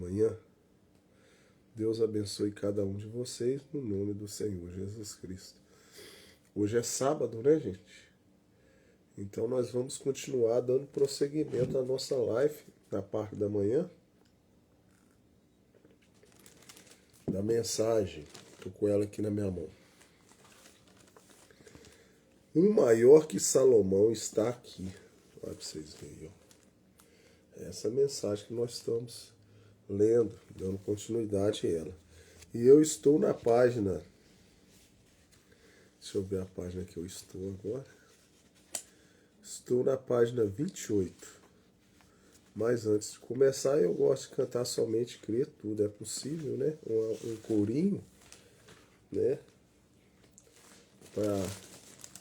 Amanhã, Deus abençoe cada um de vocês no nome do Senhor Jesus Cristo. Hoje é sábado, né, gente? Então nós vamos continuar dando prosseguimento à nossa live na parte da manhã. Da mensagem, estou com ela aqui na minha mão. Um maior que Salomão está aqui. Olha para vocês verem. Essa é a mensagem que nós estamos lendo, dando continuidade a ela. E eu estou na página. Deixa eu ver a página que eu estou agora. Estou na página 28. Mas antes de começar, eu gosto de cantar somente crer, tudo é possível, né? Um corinho, né? Para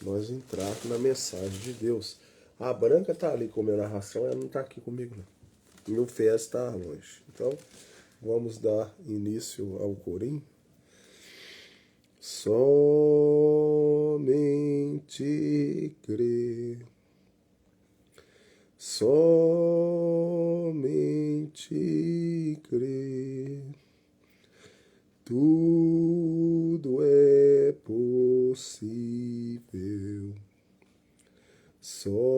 nós entrar na mensagem de Deus. A Branca está ali comendo a ração, ela não está aqui comigo, não. E o Fez está longe. Então, vamos dar início ao corinho. Somente crer. Somente crer, tudo é possível. Somente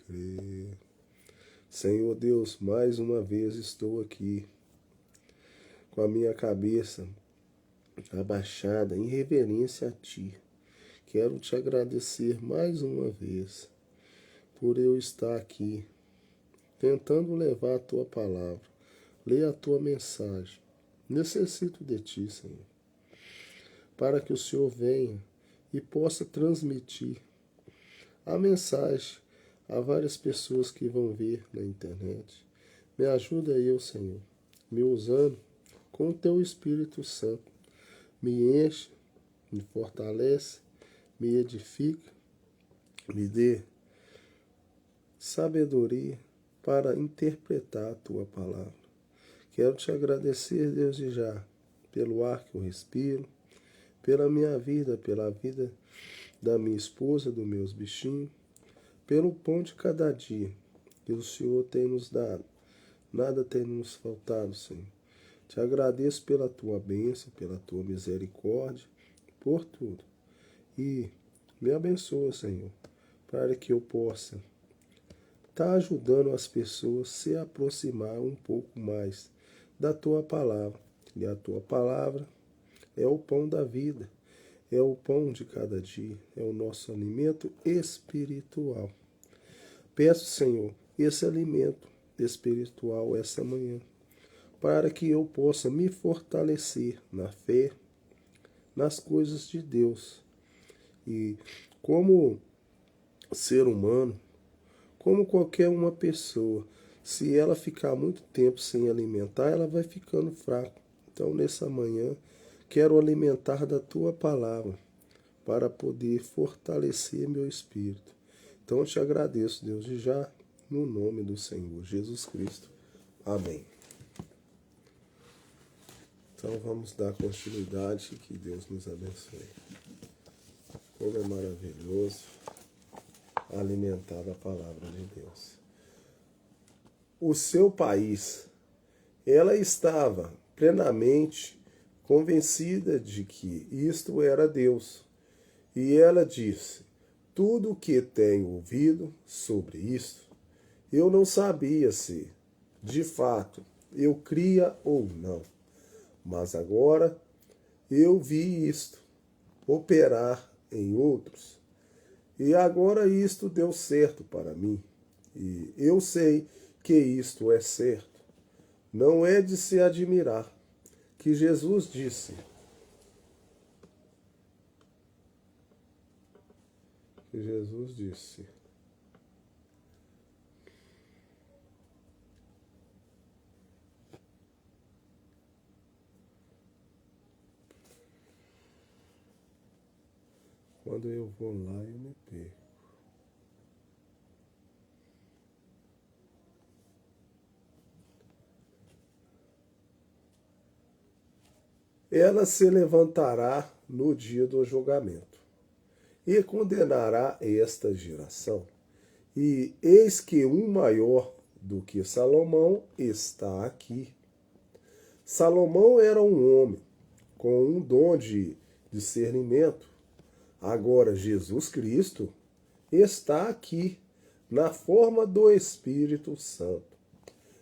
crer. Senhor Deus, mais uma vez estou aqui com a minha cabeça abaixada em reverência a Ti. Quero te agradecer mais uma vez por eu estar aqui, tentando levar a tua palavra, ler a tua mensagem. Necessito de ti, Senhor, para que o Senhor venha e possa transmitir a mensagem a várias pessoas que vão ver na internet. Me ajuda eu, Senhor, me usando com o teu Espírito Santo. Me enche, me fortalece, me edifica, me dê sabedoria para interpretar a tua palavra. Quero te agradecer, Deus, de já, pelo ar que eu respiro, pela minha vida, pela vida da minha esposa, dos meus bichinhos, pelo pão de cada dia que o Senhor tem nos dado. Nada tem nos faltado, Senhor. Te agradeço pela tua bênção, pela tua misericórdia, por tudo. E me abençoa, Senhor, para que eu possa estar ajudando as pessoas a se aproximar um pouco mais da Tua palavra. E a Tua palavra é o pão da vida, é o pão de cada dia, é o nosso alimento espiritual. Peço, Senhor, esse alimento espiritual essa manhã, para que eu possa me fortalecer na fé, nas coisas de Deus. E como ser humano, como qualquer uma pessoa, se ela ficar muito tempo sem alimentar, ela vai ficando fraca. Então, nessa manhã, quero alimentar da tua palavra para poder fortalecer meu espírito. Então, eu te agradeço, Deus, de já, no nome do Senhor Jesus Cristo. Amém. Então, vamos dar continuidade e que Deus nos abençoe. Como é maravilhoso alimentar a palavra de Deus. O seu país, ela estava plenamente convencida de que isto era Deus. E ela disse, tudo o que tenho ouvido sobre isto, eu não sabia se, de fato, eu cria ou não. Mas agora eu vi isto operar em outros. E agora isto deu certo para mim. E eu sei que isto é certo. Não é de se admirar que Jesus disse. Quando eu vou lá, eu me perco. Ela se levantará no dia do julgamento e condenará esta geração. E eis que um maior do que Salomão está aqui. Salomão era um homem com um dom de discernimento. Agora, Jesus Cristo está aqui, na forma do Espírito Santo,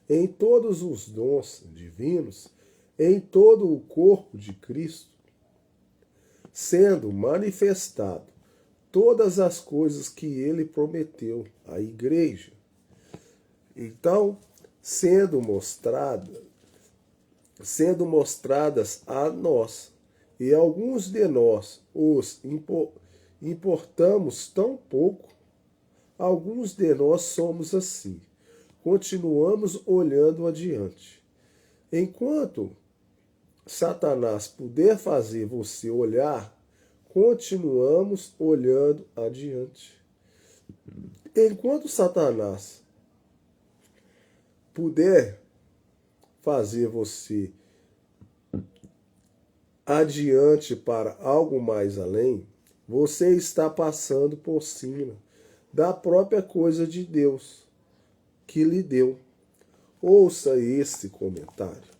em todos os dons divinos, em todo o corpo de Cristo, sendo manifestado todas as coisas que ele prometeu à igreja. Então, sendo mostradas a nós, e alguns de nós os importamos tão pouco, alguns de nós somos assim. Continuamos olhando adiante. Enquanto Satanás puder fazer você olhar, continuamos olhando adiante. Enquanto Satanás puder fazer você adiante para algo mais além, você está passando por cima da própria coisa de Deus que lhe deu. Ouça este comentário.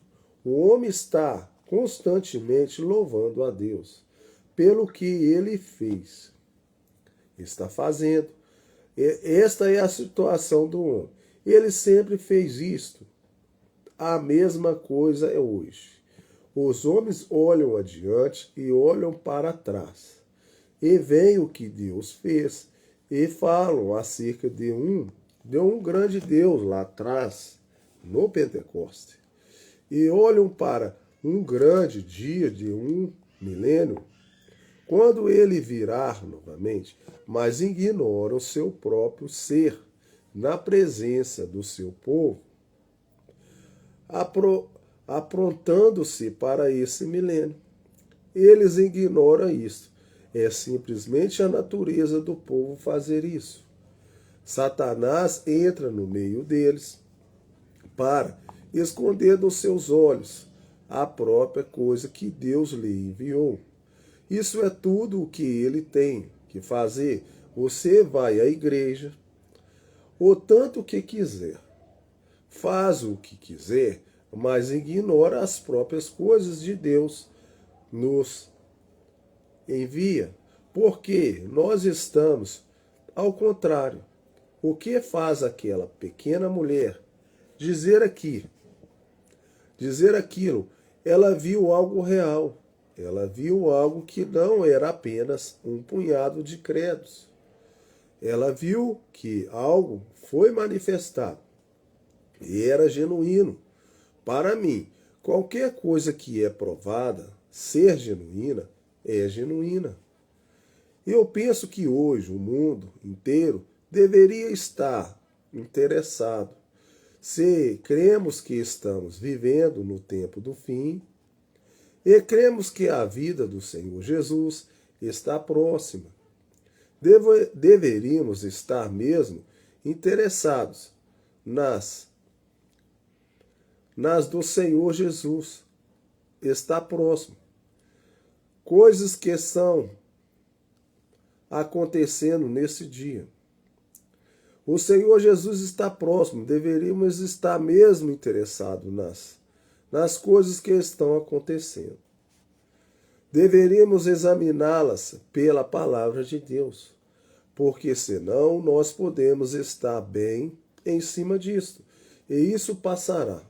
O homem está constantemente louvando a Deus pelo que ele fez, está fazendo. Esta é a situação do homem. Ele sempre fez isto. A mesma coisa é hoje. Os homens olham adiante e olham para trás. E veem o que Deus fez e falam acerca de um grande Deus lá atrás, no Pentecoste. E olham para um grande dia de um milênio, quando ele virá novamente, mas ignoram seu próprio ser na presença do seu povo, aprontando-se para esse milênio. Eles ignoram isso. É simplesmente a natureza do povo fazer isso. Satanás entra no meio deles para esconder dos seus olhos a própria coisa que Deus lhe enviou. Isso é tudo o que ele tem que fazer. Você vai à igreja o tanto que quiser, faz o que quiser, mas ignora as próprias coisas de Deus nos envia, porque nós estamos ao contrário. O que faz aquela pequena mulher dizer aquilo? Ela viu algo real. Ela viu algo que não era apenas um punhado de credos. Ela viu que algo foi manifestado e era genuíno. Para mim, qualquer coisa que é provada ser genuína, é genuína. Eu penso que hoje o mundo inteiro deveria estar interessado. Se cremos que estamos vivendo no tempo do fim, e cremos que a vida do Senhor Jesus está próxima, deveríamos estar mesmo interessados nas do Senhor Jesus. Está próximo. Coisas que estão acontecendo nesse dia. O Senhor Jesus está próximo. Deveríamos estar mesmo interessados nas coisas que estão acontecendo. Deveríamos examiná-las pela palavra de Deus, porque senão nós podemos estar bem em cima disto, e isso passará,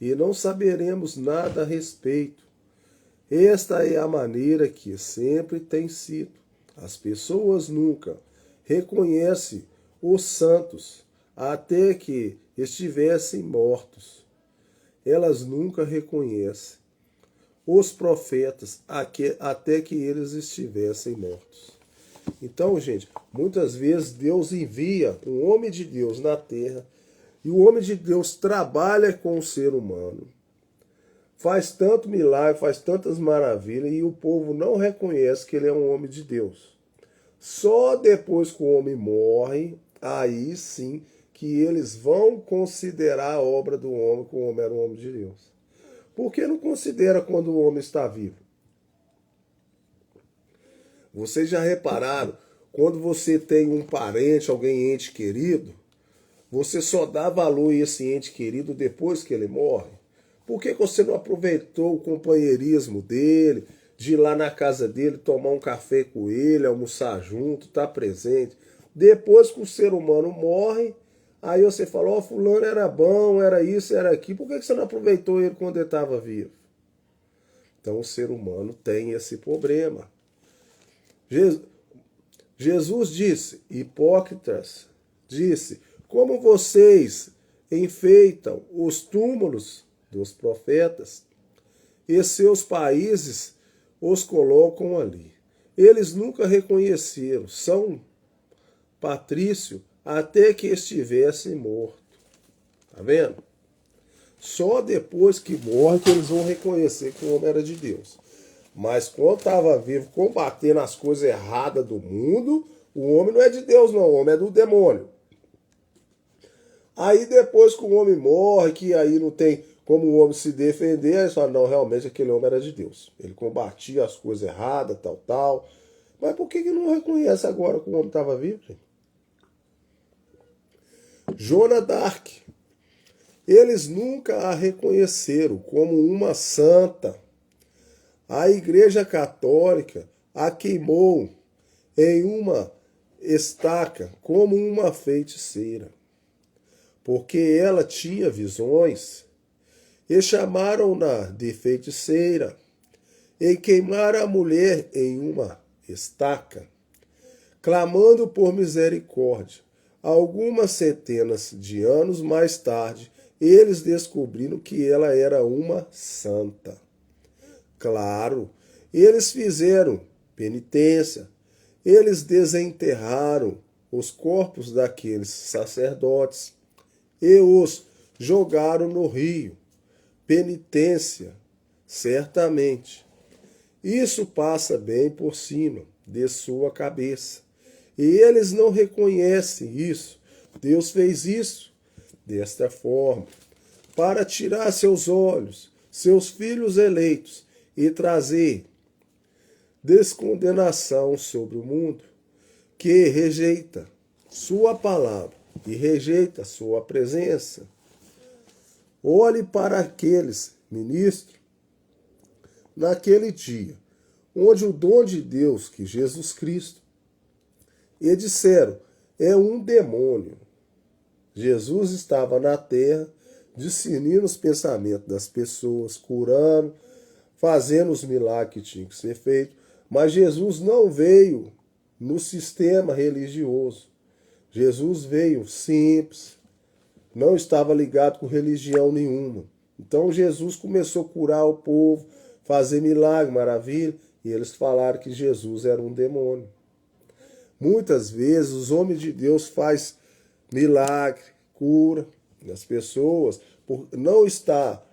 e não saberemos nada a respeito. Esta é a maneira que sempre tem sido. As pessoas nunca reconhecem os santos até que estivessem mortos. Elas nunca reconhecem os profetas até que eles estivessem mortos. Então, gente, muitas vezes Deus envia um homem de Deus na terra e o homem de Deus trabalha com o ser humano. Faz tanto milagre, faz tantas maravilhas e o povo não reconhece que ele é um homem de Deus. Só depois que o homem morre, aí sim que eles vão considerar a obra do homem, que o homem era um homem de Deus. Por que não considera quando o homem está vivo? Vocês já repararam, quando você tem um parente, alguém ente querido, Você só dá valor a esse ente querido depois que ele morre? Por que você não aproveitou o companheirismo dele, de ir lá na casa dele, tomar um café com ele, almoçar junto, estar presente? Depois que o ser humano morre, aí você fala, ó, fulano era bom, era isso, era aquilo. Por que você não aproveitou ele quando ele estava vivo? Então o ser humano tem esse problema. Jesus disse, hipócritas, disse, como vocês enfeitam os túmulos dos profetas e seus países os colocam ali. Eles nunca reconheceram São Patrício até que estivesse morto. Tá vendo? Só depois que morre que eles vão reconhecer que o homem era de Deus. Mas quando estava vivo, combatendo as coisas erradas do mundo, o homem não é de Deus não, o homem é do demônio. Aí depois que o homem morre, que aí não tem como o homem se defender, aí fala, não, realmente aquele homem era de Deus. Ele combatia as coisas erradas, tal. Mas por que não reconhece agora que o homem estava vivo, gente? Joana d'Arc. Eles nunca a reconheceram como uma santa. A Igreja Católica a queimou em uma estaca como uma feiticeira, porque ela tinha visões, e chamaram-na de feiticeira, e queimaram a mulher em uma estaca, clamando por misericórdia. Algumas centenas de anos mais tarde, eles descobriram que ela era uma santa. Claro, eles fizeram penitência, eles desenterraram os corpos daqueles sacerdotes e os jogaram no rio. Penitência, certamente. Isso passa bem por cima de sua cabeça. E eles não reconhecem isso. Deus fez isso desta forma, para tirar seus olhos, seus filhos eleitos, e trazer descondenação sobre o mundo que rejeita sua palavra e rejeita sua presença. Olhe para aqueles ministros naquele dia, onde o dom de Deus, que Jesus Cristo, e disseram, é um demônio. Jesus estava na terra, discernindo os pensamentos das pessoas, curando, fazendo os milagres que tinham que ser feitos, mas Jesus não veio no sistema religioso. Jesus veio simples, não estava ligado com religião nenhuma. Então Jesus começou a curar o povo, fazer milagre, maravilha, e eles falaram que Jesus era um demônio. Muitas vezes os homens de Deus fazem milagre, cura das pessoas, por não estar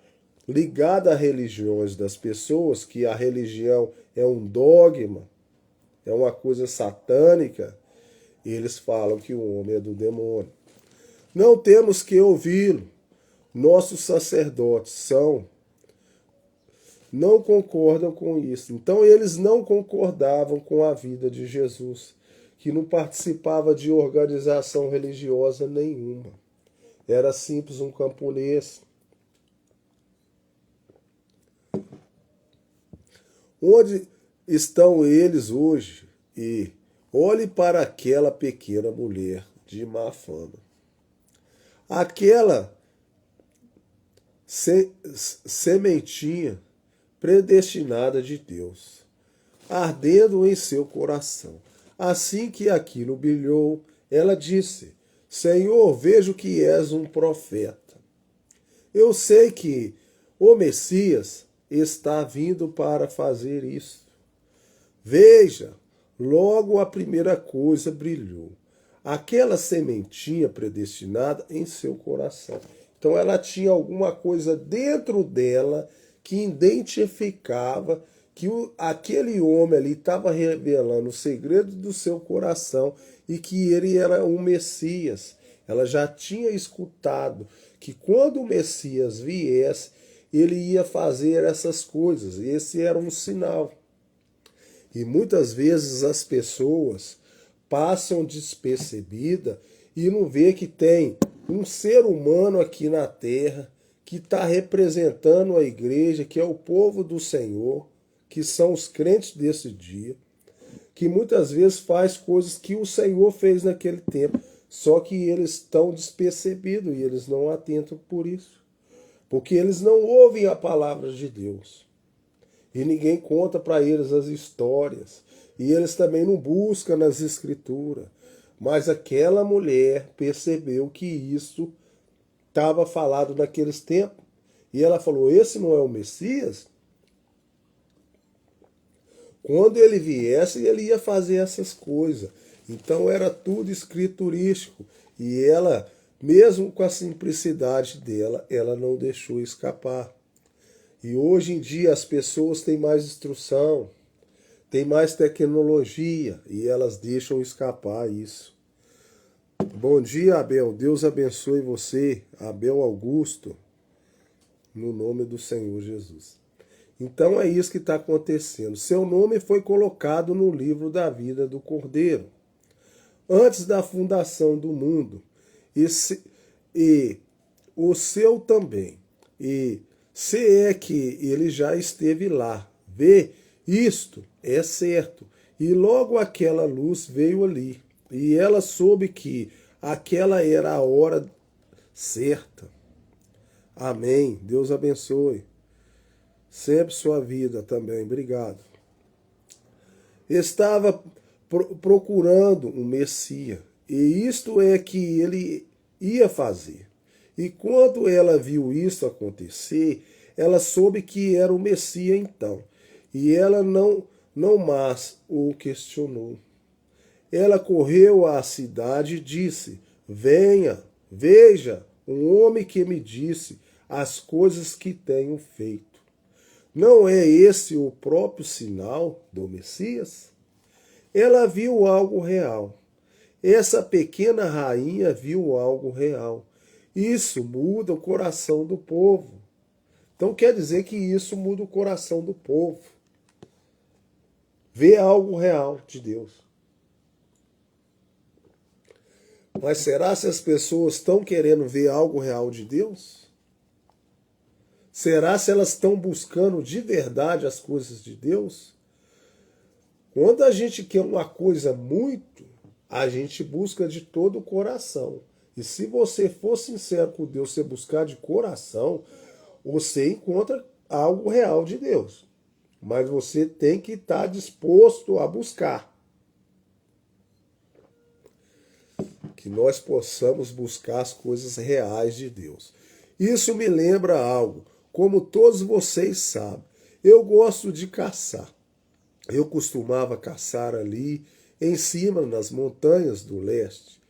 ligado a religiões das pessoas, que a religião é um dogma, é uma coisa satânica, e eles falam que o homem é do demônio. Não temos que ouvi-lo. Nossos sacerdotes não concordam com isso. Então eles não concordavam com a vida de Jesus, que não participava de organização religiosa nenhuma. Era simples um camponês. Onde estão eles hoje? E olhe para aquela pequena mulher de má fama. Aquela sementinha predestinada de Deus, ardendo em seu coração. Assim que aquilo brilhou, ela disse, Senhor, vejo que és um profeta. Eu sei que o Messias está vindo para fazer isso. Veja, logo a primeira coisa brilhou. Aquela sementinha predestinada em seu coração. Então ela tinha alguma coisa dentro dela que identificava que aquele homem ali estava revelando o segredo do seu coração e que ele era o Messias. Ela já tinha escutado que quando o Messias viesse, ele ia fazer essas coisas. Esse era um sinal. E muitas vezes as pessoas passam despercebida e não vê que tem um ser humano aqui na terra que está representando a igreja, que é o povo do Senhor, que são os crentes desse dia, que muitas vezes faz coisas que o Senhor fez naquele tempo, só que eles estão despercebidos e eles não atentam por isso, porque eles não ouvem a palavra de Deus. E ninguém conta para eles as histórias. E eles também não buscam nas escrituras. Mas aquela mulher percebeu que isso estava falado naqueles tempos. E ela falou, esse não é o Messias? Quando ele viesse, ele ia fazer essas coisas. Então era tudo escriturístico. E ela, mesmo com a simplicidade dela, ela não deixou escapar. E hoje em dia as pessoas têm mais instrução, têm mais tecnologia e elas deixam escapar isso. Bom dia, Abel. Deus abençoe você, Abel Augusto, no nome do Senhor Jesus. Então é isso que está acontecendo. Seu nome foi colocado no livro da vida do Cordeiro, antes da fundação do mundo, e o seu também. E se é que ele já esteve lá, vê, isto é certo. E logo aquela luz veio ali, e ela soube que aquela era a hora certa. Amém. Deus abençoe. Sempre sua vida também. Obrigado. Estava procurando um Messias, e isto é que ele ia fazer. E quando ela viu isso acontecer, ela soube que era o Messias então. E ela não mais o questionou. Ela correu à cidade e disse, venha, veja, um homem que me disse as coisas que tenho feito. Não é esse o próprio sinal do Messias? Ela viu algo real. Essa pequena rainha viu algo real. Isso muda o coração do povo. Então quer dizer que isso muda o coração do povo. Ver algo real de Deus. Mas será se as pessoas estão querendo ver algo real de Deus? Será se elas estão buscando de verdade as coisas de Deus? Quando a gente quer uma coisa muito, a gente busca de todo o coração. E se você for sincero com Deus, você buscar de coração, você encontra algo real de Deus. Mas você tem que estar disposto a buscar. Que nós possamos buscar as coisas reais de Deus. Isso me lembra algo. Como todos vocês sabem, eu gosto de caçar. Eu costumava caçar ali em cima, nas montanhas do leste.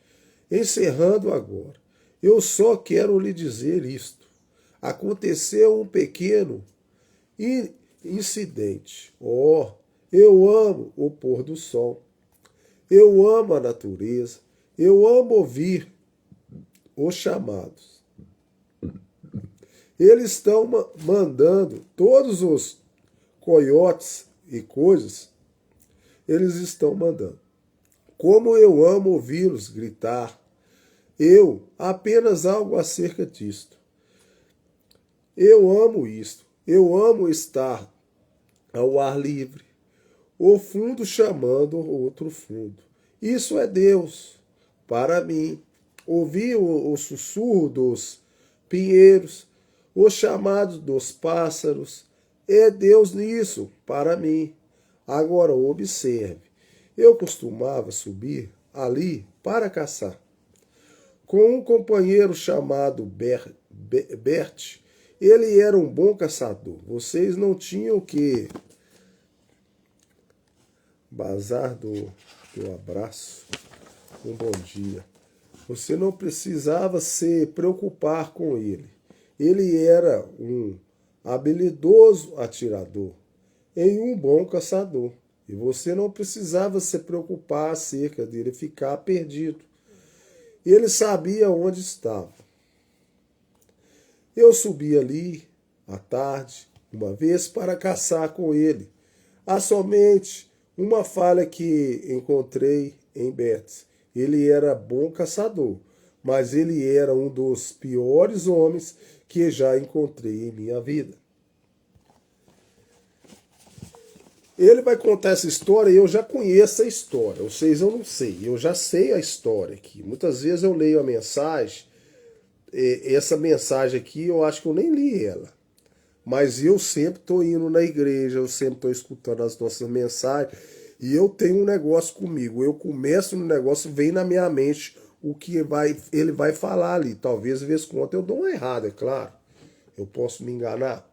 Encerrando agora, eu só quero lhe dizer isto. Aconteceu um pequeno incidente. Oh, eu amo o pôr do sol. Eu amo a natureza. Eu amo ouvir os chamados. Eles estão mandando todos os coiotes e coisas, eles estão mandando. Como eu amo ouvi-los gritar. Eu, apenas algo acerca disto. Eu amo isto. Eu amo estar ao ar livre. O fundo chamando outro fundo. Isso é Deus para mim. Ouvir o sussurro dos pinheiros, o chamado dos pássaros. É Deus nisso para mim. Agora observe. Eu costumava subir ali para caçar. Com um companheiro chamado Bert, ele era um bom caçador. Vocês não tinham que bazar do abraço. Um bom dia. Você não precisava se preocupar com ele. Ele era um habilidoso atirador e um bom caçador. E você não precisava se preocupar acerca dele ficar perdido. Ele sabia onde estava. Eu subi ali, à tarde, uma vez para caçar com ele. Há somente uma falha que encontrei em Bert. Ele era bom caçador, mas ele era um dos piores homens que já encontrei em minha vida. Ele vai contar essa história e eu já conheço a história. Vocês eu não sei, eu já sei a história aqui. Muitas vezes eu leio a mensagem, essa mensagem aqui eu acho que eu nem li ela. Mas eu sempre estou indo na igreja, eu sempre estou escutando as nossas mensagens e eu tenho um negócio comigo. Eu começo no negócio, vem na minha mente o que ele vai falar ali. Talvez, de vez em quando, eu dou uma errada, é claro. Eu posso me enganar.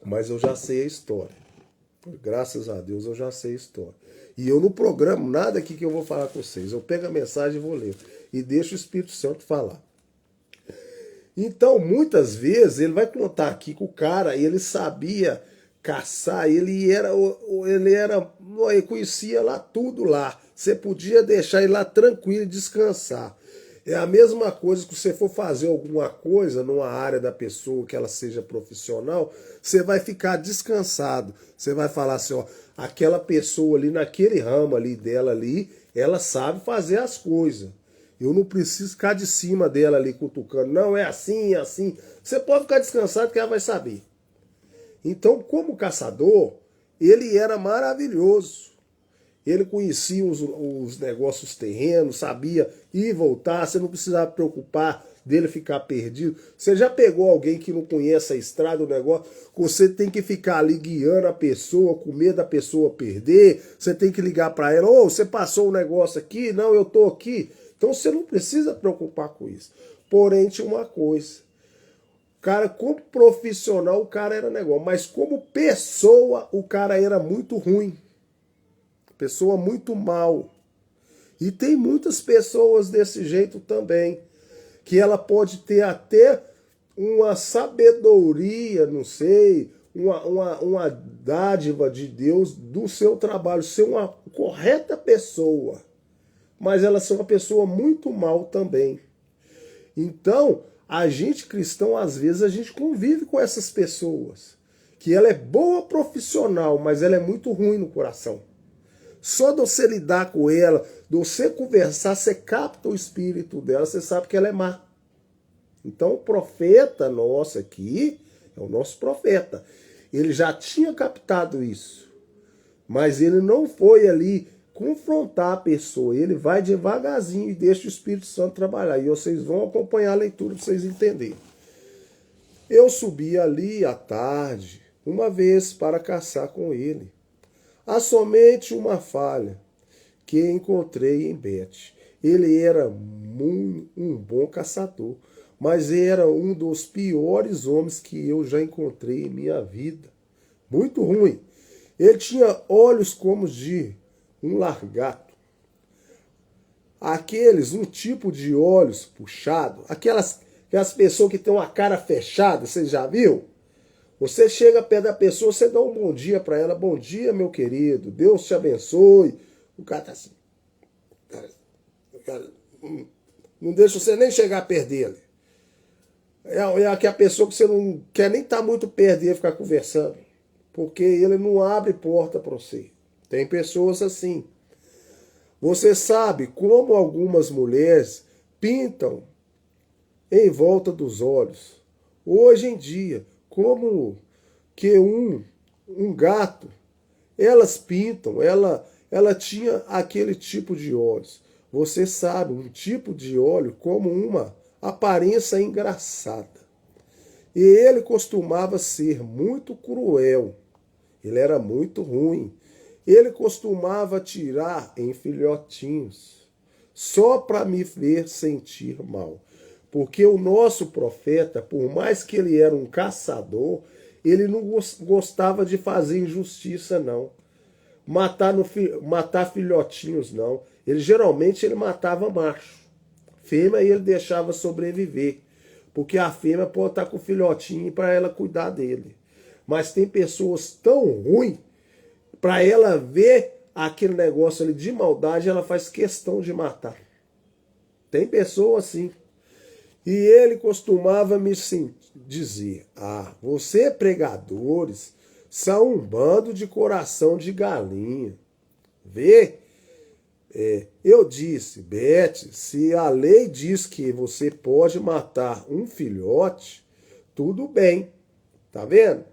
Mas eu já sei a história. Graças a Deus eu já sei a história. E eu não programo nada aqui que eu vou falar com vocês. Eu pego a mensagem e vou ler. E deixo o Espírito Santo falar. Então, muitas vezes, ele vai contar aqui que o cara, ele sabia caçar, ele conhecia lá tudo lá. Você podia deixar ele lá tranquilo e descansar. É a mesma coisa que você for fazer alguma coisa numa área da pessoa que ela seja profissional, você vai ficar descansado. Você vai falar assim, ó, aquela pessoa ali naquele ramo ali dela ali, ela sabe fazer as coisas. Eu não preciso ficar de cima dela ali cutucando. Não, é assim, é assim. Você pode ficar descansado que ela vai saber. Então, como caçador, ele era maravilhoso. Ele conhecia os negócios terrenos, sabia ir e voltar, você não precisava preocupar dele ficar perdido. Você já pegou alguém que não conhece a estrada, o negócio, você tem que ficar ali guiando a pessoa, com medo da pessoa perder, você tem que ligar para ela, ô, você passou o negócio aqui? Não, eu tô aqui. Então você não precisa preocupar com isso. Porém, tinha uma coisa. O cara, como profissional, o cara era negócio, mas como pessoa, o cara era muito ruim. Pessoa muito mal. E tem muitas pessoas desse jeito também, que ela pode ter até uma sabedoria, não sei, uma dádiva de Deus do seu trabalho, ser uma correta pessoa, mas ela ser uma pessoa muito mal também. Então, a gente cristão, às vezes, a gente convive com essas pessoas, que ela é boa profissional, mas ela é muito ruim no coração. Só de você lidar com ela, de você conversar, você capta o espírito dela, você sabe que ela é má. Então o profeta nosso aqui, é o nosso profeta, ele já tinha captado isso. Mas ele não foi ali confrontar a pessoa, ele vai devagarzinho e deixa o Espírito Santo trabalhar. E vocês vão acompanhar a leitura para vocês entenderem. Eu subi ali à tarde, uma vez para caçar com ele. Há somente uma falha que encontrei em Bete. Ele era um bom caçador, mas era um dos piores homens que eu já encontrei em minha vida. Muito ruim. Ele tinha olhos como de um largato. Um tipo de olhos puxado, aquelas pessoas que têm uma cara fechada, você já viu? Você chega perto da pessoa, você dá um bom dia para ela. Bom dia, meu querido. Deus te abençoe. O cara tá assim. Não deixa você nem chegar perto dele. É aquela pessoa que você não quer nem estar muito perto dele ficar conversando. Porque ele não abre porta para você. Tem pessoas assim. Você sabe como algumas mulheres pintam em volta dos olhos. Hoje em dia, como que um gato, elas pintam, ela tinha aquele tipo de olhos. Você sabe, um tipo de olho como uma aparência engraçada. E ele costumava ser muito cruel. Ele era muito ruim. Ele costumava atirar em filhotinhos, só para me ver sentir mal. Porque o nosso profeta, por mais que ele era um caçador, ele não gostava de fazer injustiça, não. Matar filhotinhos, não. Geralmente ele matava macho. Fêmea ele deixava sobreviver. Porque a fêmea pode estar com o filhotinho para ela cuidar dele. Mas tem pessoas tão ruins, para ela ver aquele negócio ali de maldade, ela faz questão de matar. Tem pessoas assim. E ele costumava me dizer, você pregadores são um bando de coração de galinha. Vê? Eu disse, Beth, se a lei diz que você pode matar um filhote, tudo bem, tá vendo?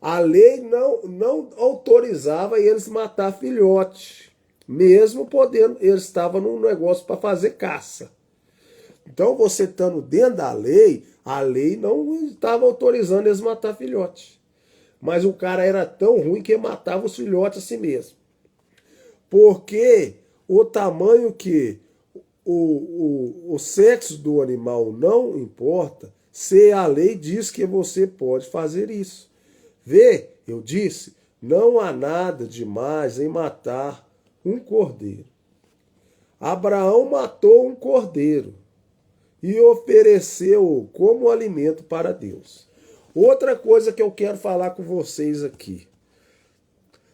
A lei não autorizava eles matar filhote, mesmo podendo, eles estavam num negócio para fazer caça. Então, você estando dentro da lei, a lei não estava autorizando eles matar filhote. Mas o cara era tão ruim que matava os filhotes assim mesmo. Porque o tamanho que o sexo do animal não importa, se a lei diz que você pode fazer isso. Vê, eu disse, não há nada demais em matar um cordeiro. Abraão matou um cordeiro e ofereceu como alimento para Deus. Outra coisa que eu quero falar com vocês aqui.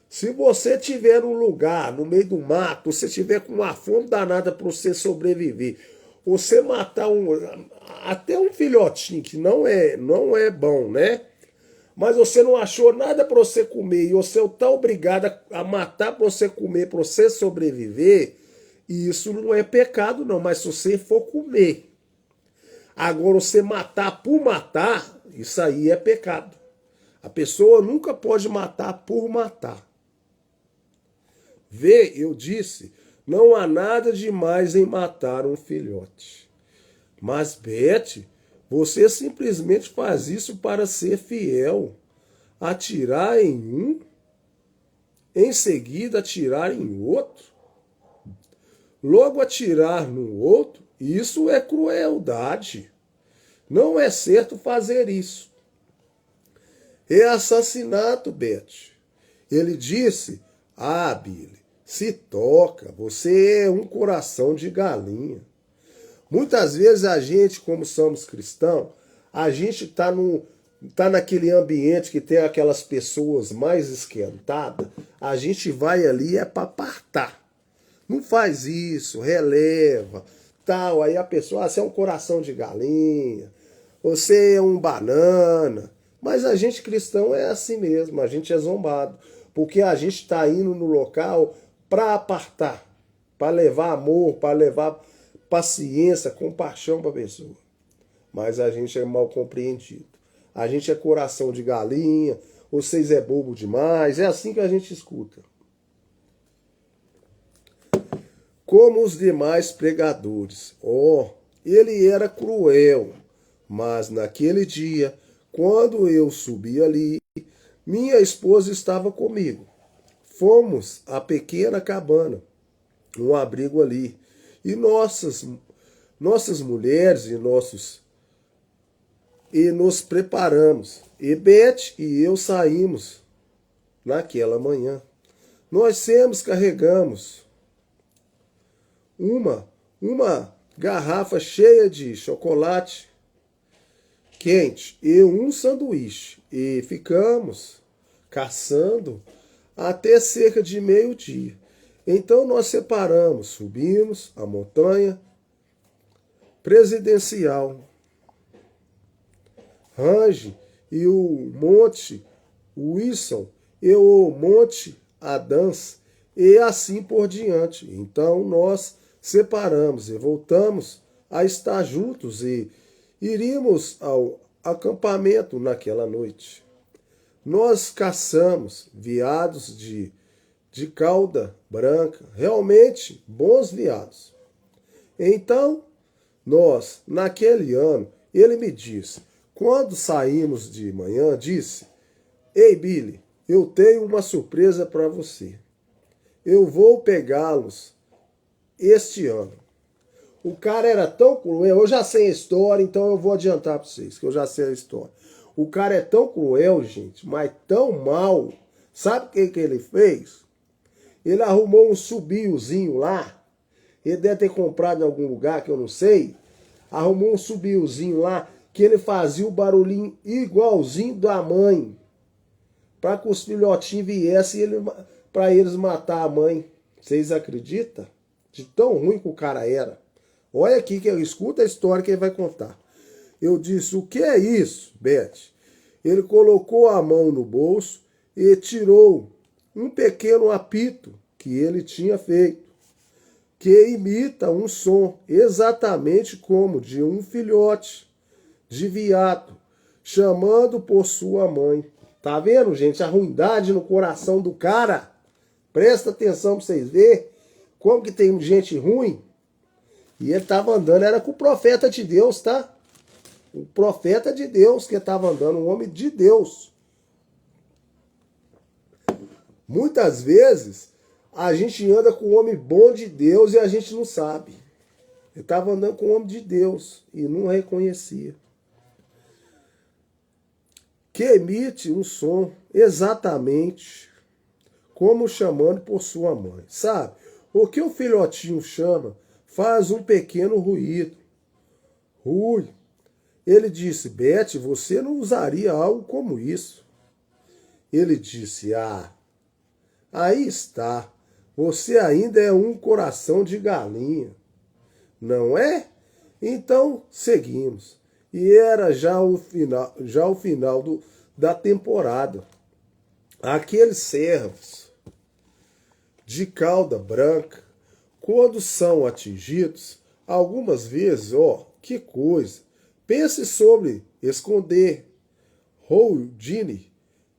Se você estiver num lugar, no meio do mato, você estiver com uma fome danada para você sobreviver, você matar até um filhotinho, que não é bom, né? Mas você não achou nada para você comer e você está obrigado a matar para você comer, para você sobreviver, e isso não é pecado não, mas se você for comer. Agora, você matar por matar, isso aí é pecado. A pessoa nunca pode matar por matar. Vê, eu disse, não há nada demais em matar um filhote. Mas, Beth, você simplesmente faz isso para ser fiel. Atirar em um, em seguida atirar em outro. Logo atirar no outro, isso é crueldade. Não é certo fazer isso. É assassinato, Beth. Ele disse, Billy, se toca, você é um coração de galinha. Muitas vezes a gente, como somos cristãos, a gente tá naquele ambiente que tem aquelas pessoas mais esquentadas, a gente vai ali para apartar. Não faz isso, releva, tal. Aí a pessoa, você é um coração de galinha, você é um banana. Mas a gente cristão é assim mesmo, a gente é zombado. Porque a gente está indo no local para apartar, para levar amor, para levar paciência, compaixão para a pessoa. Mas a gente é mal compreendido. A gente é coração de galinha, vocês é bobo demais, é assim que a gente escuta. Como os demais pregadores. Ele era cruel, mas naquele dia, quando eu subi ali, minha esposa estava comigo. Fomos à pequena cabana, um abrigo ali, e nossas mulheres e nos preparamos. E Beth e eu saímos naquela manhã. Nós sempre carregamos uma garrafa cheia de chocolate quente e um sanduíche. E ficamos caçando até cerca de meio-dia. Então nós separamos, subimos a montanha presidencial, Range e o Monte Wilson e o Monte Adams e assim por diante. Então nós separamos e voltamos a estar juntos e iríamos ao acampamento naquela noite. Nós caçamos veados de cauda branca, realmente bons veados. Então, nós, naquele ano, ele me disse, quando saímos de manhã, disse, Ei, Billy, eu tenho uma surpresa para você. Eu vou pegá-los este ano. O cara era tão cruel, eu já sei a história, então eu vou adiantar para vocês, que eu já sei a história. O cara é tão cruel, gente, mas tão mal. Sabe o que ele fez? Ele arrumou um subiozinho lá. Ele deve ter comprado em algum lugar que eu não sei. Arrumou um subiozinho lá que ele fazia o barulhinho igualzinho da mãe. Para que os filhotinhos viessem para eles matar a mãe. Vocês acreditam? De tão ruim que o cara era. Olha aqui, que escuta a história que ele vai contar. Eu disse, o que é isso, Beth? Ele colocou a mão no bolso e tirou um pequeno apito que ele tinha feito. que imita um som exatamente como de um filhote de veado, chamando por sua mãe. Tá vendo, gente, a ruindade no coração do cara? Presta atenção para vocês verem como que tem gente ruim. E ele estava andando, era com o profeta de Deus, tá? O profeta de Deus que estava andando, um homem de Deus. Muitas vezes a gente anda com um homem bom de Deus e a gente não sabe. Ele estava andando com um homem de Deus e não reconhecia. Que emite um som exatamente como chamando por sua mãe. Sabe? O que o filhotinho chama faz um pequeno ruído. Rui. Ele disse, Beth, você não usaria algo como isso. Ele disse, aí está. Você ainda é um coração de galinha. Não é? Então, seguimos. E era já o final da temporada. Aqueles servos de cauda branca, quando são atingidos, algumas vezes, que coisa, pense sobre esconder. Houdini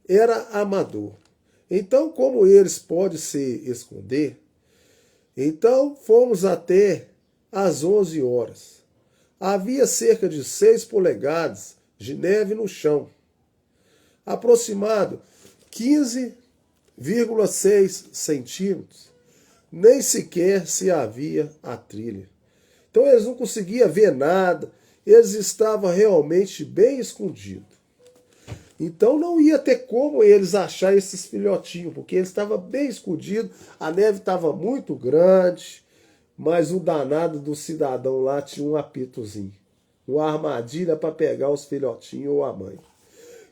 era amador. Então, como eles podem se esconder? Então, fomos até às 11 horas. Havia cerca de 6 polegadas de neve no chão, aproximado 15,6 centímetros. Nem sequer se havia a trilha. Então eles não conseguiam ver nada, eles estavam realmente bem escondidos. Então não ia ter como eles achar esses filhotinhos, porque eles estavam bem escondidos, a neve estava muito grande, mas o danado do cidadão lá tinha um apitozinho, uma armadilha para pegar os filhotinhos ou a mãe.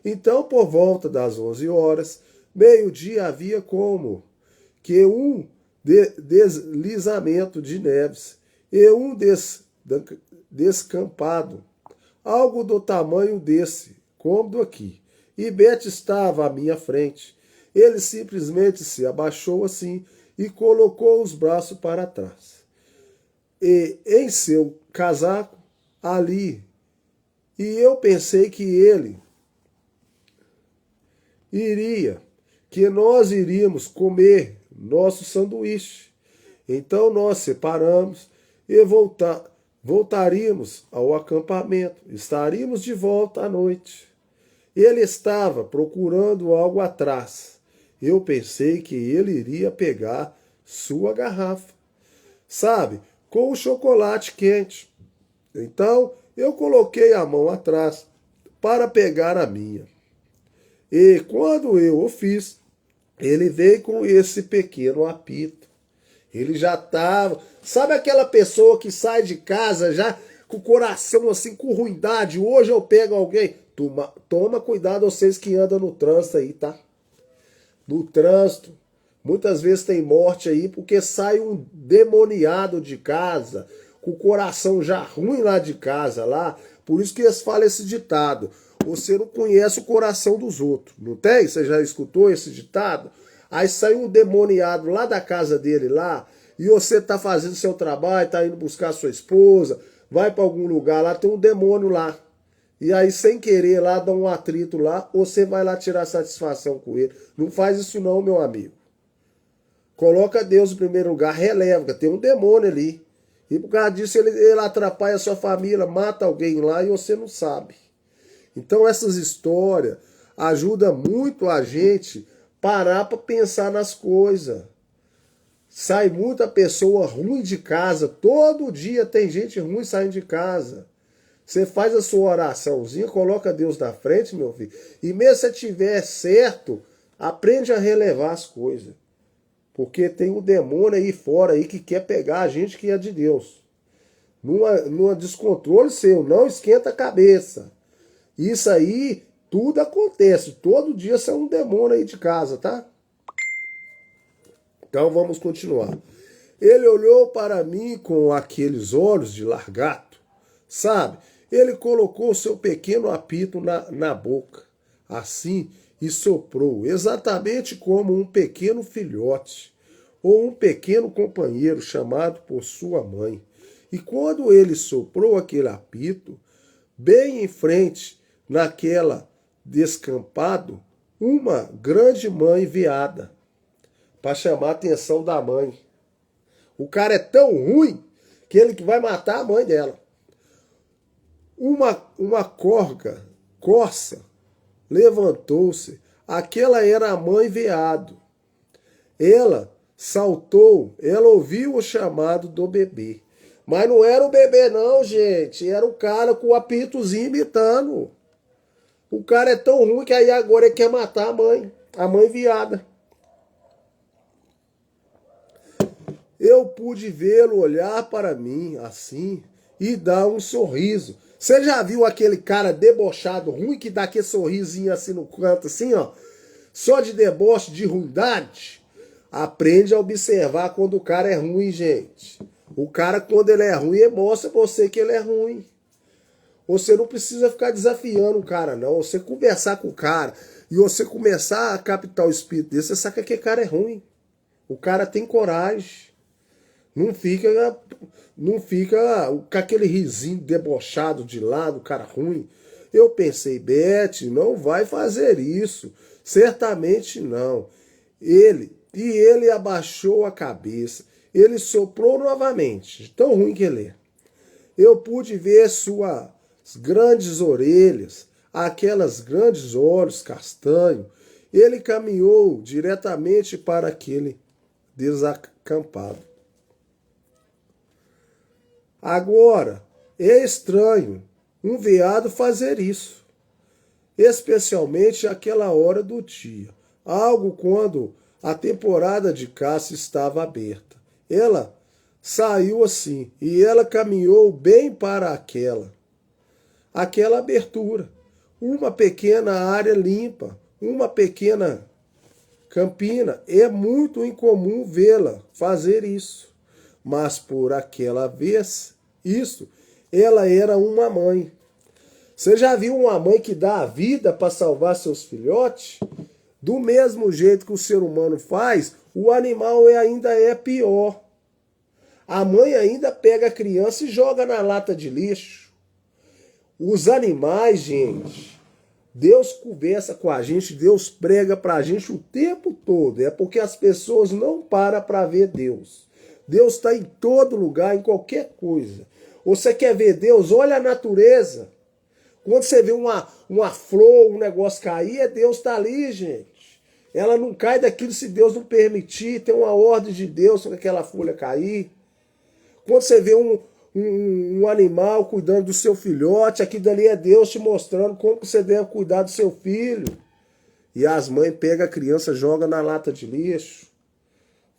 Então, por volta das 11 horas, meio-dia, havia como que um deslizamento de neves e um descampado, algo do tamanho desse cômodo aqui. E Beth estava à minha frente. Ele simplesmente se abaixou assim e colocou os braços para trás. E em seu casaco, ali. E eu pensei que nós iríamos comer nosso sanduíche. Então nós separamos e voltaríamos ao acampamento. Estaríamos de volta à noite. Ele estava procurando algo atrás. Eu pensei que ele iria pegar sua garrafa, sabe, com o chocolate quente. Então eu coloquei a mão atrás para pegar a minha. E quando eu o fiz, ele veio com esse pequeno apito. Ele já estava... Sabe aquela pessoa que sai de casa já com o coração assim, com ruindade? Hoje eu pego alguém. Toma cuidado vocês que andam no trânsito aí, tá? No trânsito. Muitas vezes tem morte aí porque sai um demoniado de casa, com o coração já ruim lá de casa, lá. Por isso que eles falam esse ditado. Você não conhece o coração dos outros. Não tem? Você já escutou esse ditado? Aí sai um demoniado lá da casa dele lá, e você tá fazendo seu trabalho, tá indo buscar sua esposa, vai para algum lugar lá, tem um demônio lá. E aí, sem querer, lá dá um atrito lá, você vai lá tirar satisfação com ele. Não faz isso não, meu amigo. Coloca Deus em primeiro lugar, releva, tem um demônio ali. E por causa disso ele atrapalha a sua família, mata alguém lá e você não sabe. Então essas histórias ajudam muito a gente parar para pensar nas coisas. Sai muita pessoa ruim de casa, todo dia tem gente ruim saindo de casa. Você faz a sua oraçãozinha, coloca Deus na frente, meu filho. E mesmo se tiver certo, aprende a relevar as coisas. Porque tem um demônio aí fora aí que quer pegar a gente que é de Deus. Numa descontrole seu, não esquenta a cabeça. Isso aí, tudo acontece. Todo dia sai um demônio aí de casa, tá? Então vamos continuar. Ele olhou para mim com aqueles olhos de largato, sabe? Ele colocou seu pequeno apito na boca, assim, e soprou, exatamente como um pequeno filhote. ou um pequeno companheiro chamado por sua mãe. E quando ele soprou aquele apito, bem em frente, naquela descampado, uma grande mãe veada, para chamar a atenção da mãe. O cara é tão ruim que ele que vai matar a mãe dela. Uma corça, levantou-se. Aquela era a mãe veado. Ela saltou, ela ouviu o chamado do bebê. Mas não era o bebê não, gente. Era o cara com o apitozinho imitando. O cara é tão ruim que aí agora ele quer matar a mãe viada. Eu pude vê-lo olhar para mim assim e dar um sorriso. Você já viu aquele cara debochado ruim que dá aquele sorrisinho assim no canto, assim, ó? Só de deboche, de ruindade? Aprende a observar quando o cara é ruim, gente. O cara, quando ele é ruim, ele mostra pra você que ele é ruim. Você não precisa ficar desafiando o cara, não. Você conversar com o cara e você começar a captar o espírito dele, você sabe que aquele cara é ruim. O cara tem coragem. Não fica com aquele risinho debochado de lado, cara ruim. Eu pensei, Beth, não vai fazer isso. Certamente não. Ele abaixou a cabeça. Ele soprou novamente, tão ruim que ele é. Eu pude ver suas grandes orelhas, aquelas grandes olhos castanhos. Ele caminhou diretamente para aquele desacampado. Agora, é estranho um veado fazer isso, especialmente àquela hora do dia, algo quando a temporada de caça estava aberta. Ela saiu assim e ela caminhou bem para aquela abertura, uma pequena área limpa, uma pequena campina. É muito incomum vê-la fazer isso. Mas por aquela vez, ela era uma mãe. Você já viu uma mãe que dá a vida para salvar seus filhotes? Do mesmo jeito que o ser humano faz, o animal ainda é pior. A mãe ainda pega a criança e joga na lata de lixo. Os animais, gente, Deus conversa com a gente, Deus prega para a gente o tempo todo. É porque as pessoas não param para ver Deus. Deus está em todo lugar, em qualquer coisa. Você quer ver Deus? Olha a natureza. Quando você vê uma flor, um negócio cair, Deus está ali, gente. Ela não cai daquilo se Deus não permitir. Tem uma ordem de Deus para aquela folha cair. Quando você vê um animal cuidando do seu filhote, aquilo dali é Deus te mostrando como você deve cuidar do seu filho. E as mães pegam a criança, jogam na lata de lixo.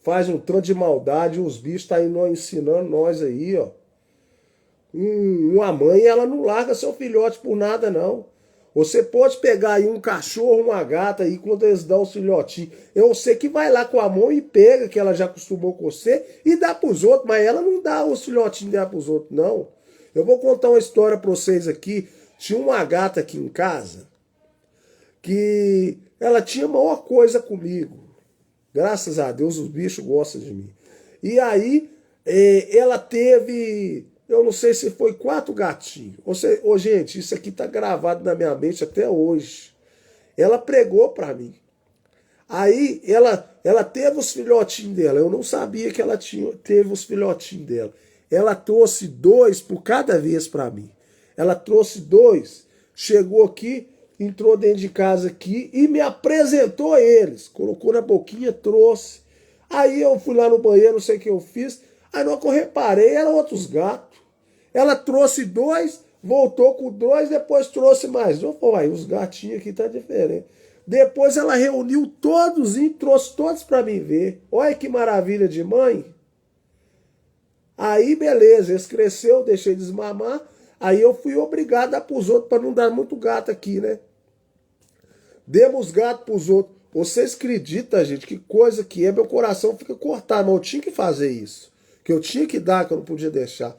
Faz um tanto de maldade, os bichos estão aí ensinando nós aí, ó. Uma mãe, ela não larga seu filhote por nada, não. Você pode pegar aí um cachorro, uma gata aí, quando eles dão os filhotinhos. Eu sei que vai lá com a mão e pega, que ela já acostumou com você, e dá pros outros, mas ela não dá os filhotinhos dela pros outros, não. Eu vou contar uma história pra vocês aqui. Tinha uma gata aqui em casa, que ela tinha a maior coisa comigo. Graças a Deus, os bichos gostam de mim. E aí, ela teve, eu não sei se foi 4 gatinhos. Gente, isso aqui tá gravado na minha mente até hoje. Ela pregou para mim. Aí, ela teve os filhotinhos dela. Eu não sabia que ela teve os filhotinhos dela. Ela trouxe 2 por cada vez para mim. Ela trouxe 2, chegou aqui, entrou dentro de casa aqui e me apresentou eles. Colocou na boquinha, trouxe. Aí eu fui lá no banheiro, não sei o que eu fiz. Aí não que eu reparei, eram outros gatos. Ela trouxe 2, voltou com 2, depois trouxe mais. Eu falei, os gatinhos aqui tá diferente. Depois ela reuniu todos e trouxe todos para mim ver. Olha que maravilha de mãe. Aí beleza, eles cresceu, deixei desmamar. Aí eu fui obrigado a dar pros outros para não dar muito gato aqui, né? Demos gato pros outros. Vocês acreditam, gente, que coisa que é? Meu coração fica cortado, mas eu tinha que fazer isso. Que eu tinha que dar, que eu não podia deixar.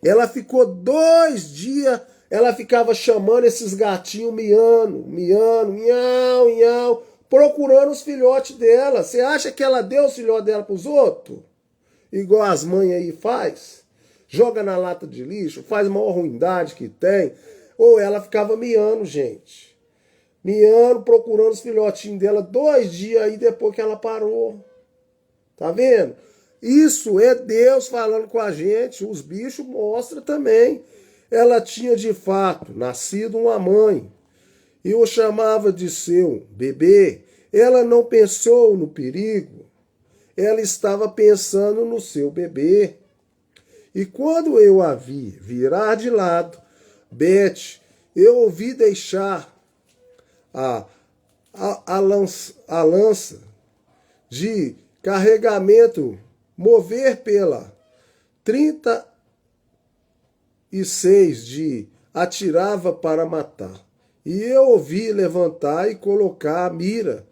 Ela ficou 2 dias, ela ficava chamando esses gatinhos miando, miau, miau, procurando os filhotes dela. Você acha que ela deu os filhotes dela para os outros? Igual as mães aí faz? Joga na lata de lixo, faz a maior ruindade que tem. Ou ela ficava miando, gente. Miando, procurando os filhotinhos dela 2 dias aí depois que ela parou. Tá vendo? Isso é Deus falando com a gente. Os bichos mostram também. Ela tinha de fato nascido uma mãe e o chamava de seu bebê. Ela não pensou no perigo. Ela estava pensando no seu bebê. E quando eu a vi virar de lado, Beth, eu ouvi deixar a lança de carregamento mover pela 36 de atirava para matar. E eu ouvi levantar e colocar a mira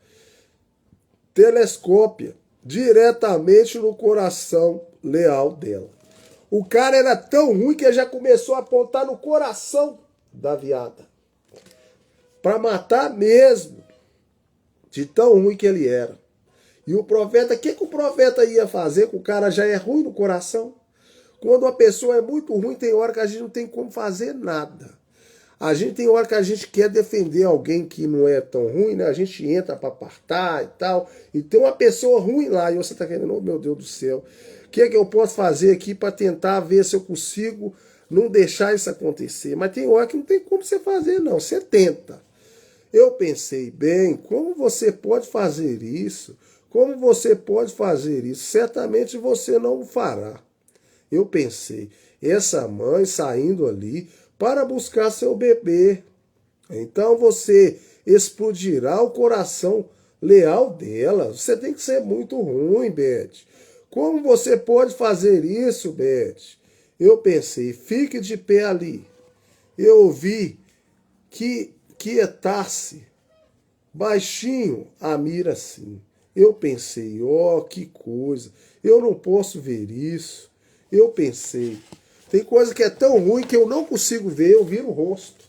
telescópia diretamente no coração leal dela. O cara era tão ruim que ele já começou a apontar no coração da viada. Para matar mesmo. De tão ruim que ele era. E o profeta, o que o profeta ia fazer? Que o cara já é ruim no coração. Quando uma pessoa é muito ruim, tem hora que a gente não tem como fazer nada. A gente tem hora que a gente quer defender alguém que não é tão ruim, né? A gente entra para apartar e tal. E tem uma pessoa ruim lá e você está querendo, oh meu Deus do céu, o que é que eu posso fazer aqui para tentar ver se eu consigo não deixar isso acontecer? Mas tem hora que não tem como você fazer, não. Você tenta. Eu pensei, bem, como você pode fazer isso? Como você pode fazer isso? Certamente você não o fará. Eu pensei, essa mãe saindo ali para buscar seu bebê. Então você explodirá o coração leal dela. Você tem que ser muito ruim, Beth. Como você pode fazer isso, Beth? Eu pensei, fique de pé ali. Eu ouvi quietar-se. Baixinho a mira assim. Eu pensei, ó, que coisa. Eu não posso ver isso. Eu pensei, tem coisa que é tão ruim que eu não consigo ver, eu viro o rosto.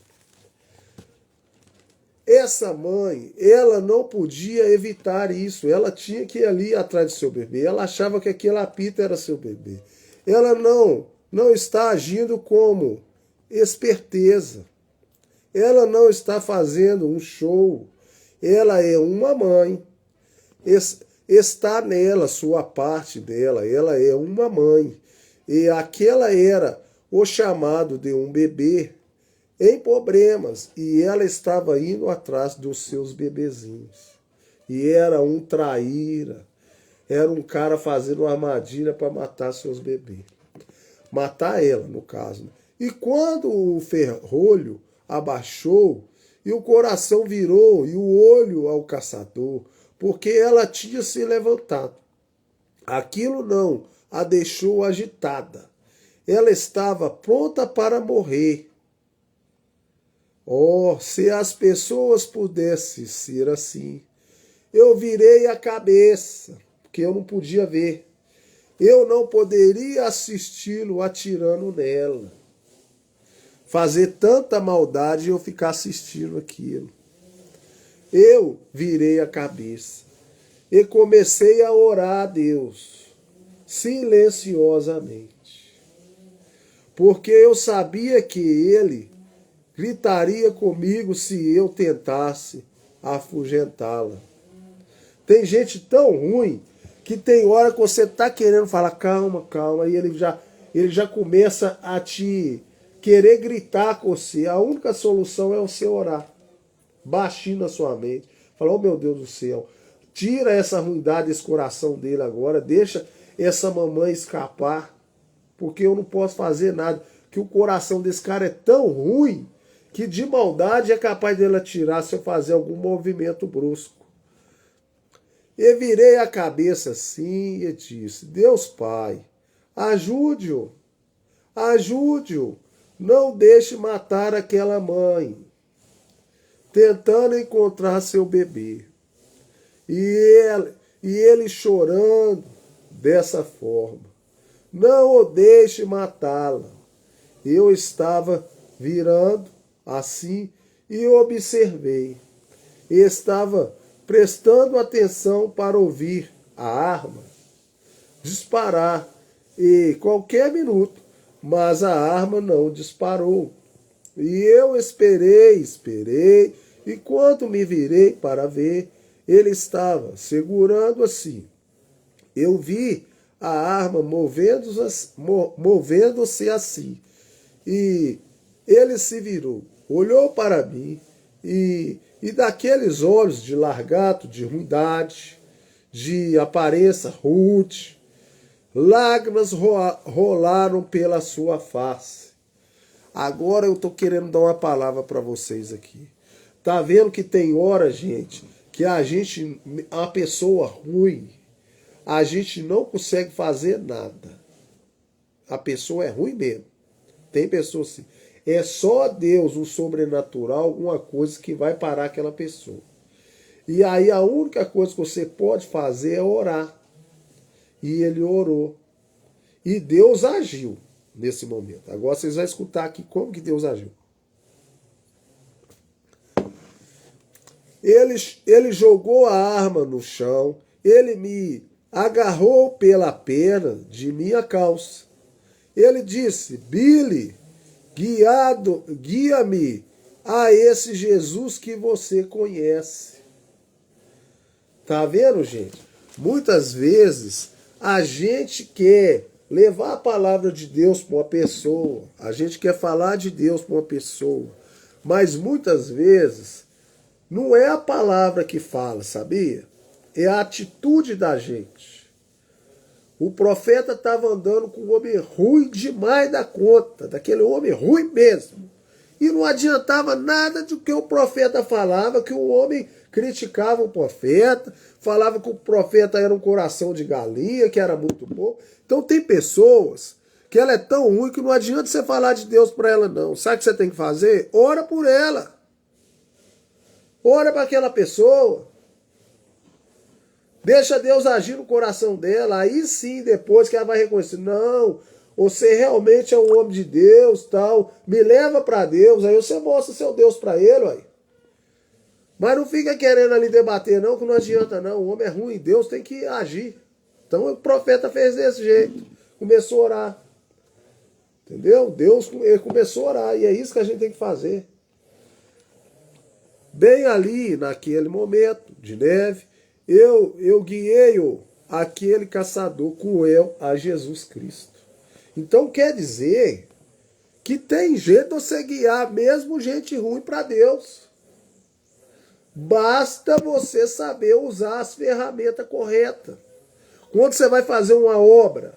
Essa mãe, ela não podia evitar isso. Ela tinha que ir ali atrás do seu bebê. Ela achava que aquele apito era seu bebê. Ela não está agindo como esperteza. Ela não está fazendo um show. Ela é uma mãe. Está nela sua parte dela. Ela é uma mãe. E aquela era o chamado de um bebê em problemas. E ela estava indo atrás dos seus bebezinhos. E era um traíra. Era um cara fazendo uma armadilha para matar seus bebês. Matar ela, no caso. E quando o ferrolho abaixou, e o coração virou, e o olho ao caçador, porque ela tinha se levantado. Aquilo não a deixou agitada. Ela estava pronta para morrer. Oh, se as pessoas pudessem ser assim. Eu virei a cabeça, porque eu não podia ver. Eu não poderia assisti-lo atirando nela. Fazer tanta maldade e eu ficar assistindo aquilo. Eu virei a cabeça e comecei a orar a Deus. Silenciosamente, porque eu sabia que ele gritaria comigo se eu tentasse afugentá-la. Tem gente tão ruim que tem hora que você está querendo falar calma, calma, e ele já começa a te querer gritar com você. A única solução é você orar, baixinho na sua mente, falar, oh meu Deus do céu, tira essa ruindade desse coração dele agora, deixa essa mamãe escapar, porque eu não posso fazer nada, que o coração desse cara é tão ruim, que de maldade é capaz dele atirar se eu fazer algum movimento brusco. E virei a cabeça assim e disse, Deus Pai, ajude-o, ajude-o, não deixe matar aquela mãe, tentando encontrar seu bebê. E ele chorando, dessa forma, não o deixe matá-la. Eu estava virando assim e observei. E estava prestando atenção para ouvir a arma disparar e qualquer minuto, mas a arma não disparou. E eu esperei, e quando me virei para ver, ele estava segurando assim. Eu vi a arma movendo-se assim, e ele se virou, olhou para mim, e daqueles olhos de largato, de ruindade, de aparência rude, lágrimas rolaram pela sua face. Agora eu estou querendo dar uma palavra para vocês aqui. Tá vendo que tem hora, gente, que a pessoa ruim, a gente não consegue fazer nada. A pessoa é ruim mesmo. Tem pessoas assim. É só Deus, o sobrenatural, alguma coisa que vai parar aquela pessoa. E aí a única coisa que você pode fazer é orar. E ele orou. E Deus agiu nesse momento. Agora vocês vão escutar aqui como que Deus agiu. Ele jogou a arma no chão. Ele me agarrou pela perna de minha calça. Ele disse: Billy, guia-me a esse Jesus que você conhece. Tá vendo, gente? Muitas vezes a gente quer levar a palavra de Deus para uma pessoa, a gente quer falar de Deus para uma pessoa, mas muitas vezes não é a palavra que fala, sabia? É a atitude da gente. O profeta estava andando com um homem ruim demais da conta, daquele homem ruim mesmo. E não adiantava nada do que o profeta falava, que o homem criticava o profeta, falava que o profeta era um coração de galinha, que era muito bom. Então tem pessoas que ela é tão ruim que não adianta você falar de Deus para ela não. Sabe o que você tem que fazer? Ora por ela. Ora para aquela pessoa. Deixa Deus agir no coração dela. Aí sim, depois que ela vai reconhecer. Não, você realmente é um homem de Deus, tal. Me leva para Deus. Aí você mostra seu Deus para ele, ué. Mas não fica querendo ali debater, não, que não adianta, não. O homem é ruim, Deus tem que agir. Então o profeta fez desse jeito. Começou a orar. Entendeu? Ele começou a orar. E é isso que a gente tem que fazer. Bem ali, naquele momento de neve, eu guiei aquele caçador cruel a Jesus Cristo. Então quer dizer que tem jeito de você guiar mesmo gente ruim para Deus. Basta você saber usar as ferramentas corretas. Quando você vai fazer uma obra,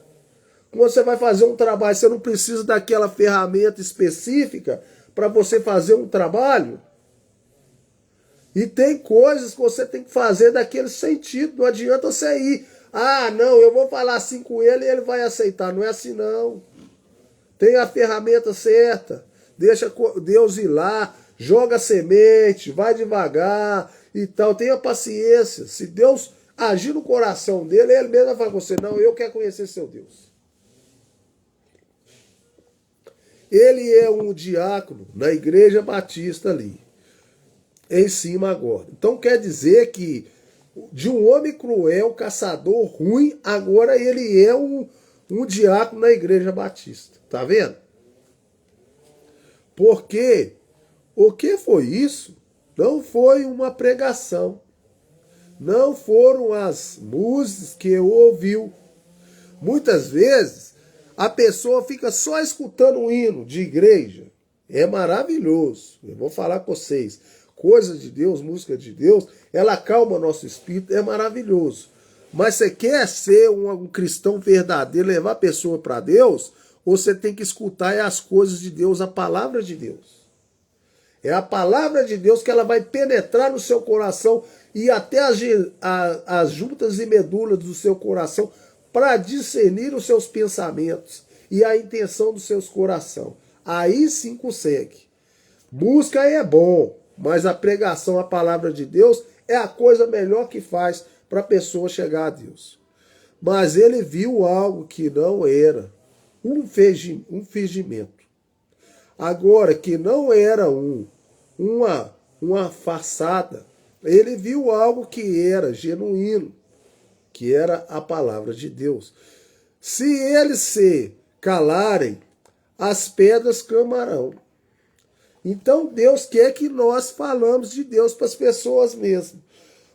quando você vai fazer um trabalho, você não precisa daquela ferramenta específica para você fazer um trabalho. E tem coisas que você tem que fazer daquele sentido. Não adianta você ir. Ah, não, eu vou falar assim com ele e ele vai aceitar. Não é assim, não. Tem a ferramenta certa. Deixa Deus ir lá. Joga a semente. Vai devagar e tal. Tenha paciência. Se Deus agir no coração dele, ele mesmo vai falar com você. Não, eu quero conhecer seu Deus. Ele é um diácono na igreja batista ali. Em cima agora. Então quer dizer que de um homem cruel, caçador ruim, agora ele é um diácono na igreja batista. Tá vendo? Porque o que foi isso? Não foi uma pregação. Não foram as músicas que eu ouviu. Muitas vezes a pessoa fica só escutando um hino de igreja. É maravilhoso. Eu vou falar com vocês. Coisa de Deus, música de Deus, ela acalma nosso espírito, é maravilhoso. Mas você quer ser um cristão verdadeiro, levar a pessoa para Deus, ou você tem que escutar as coisas de Deus, a palavra de Deus. É a palavra de Deus que ela vai penetrar no seu coração e até as juntas e medulas do seu coração para discernir os seus pensamentos e a intenção dos seus corações. Aí sim consegue. Música é bom. Mas a pregação, a palavra de Deus, é a coisa melhor que faz para a pessoa chegar a Deus. Mas ele viu algo que não era um fingimento. Agora, que não era uma façada, Ele viu algo que era genuíno, que era a palavra de Deus. Se eles se calarem, as pedras clamarão. Então Deus quer que nós falamos de Deus para as pessoas mesmo.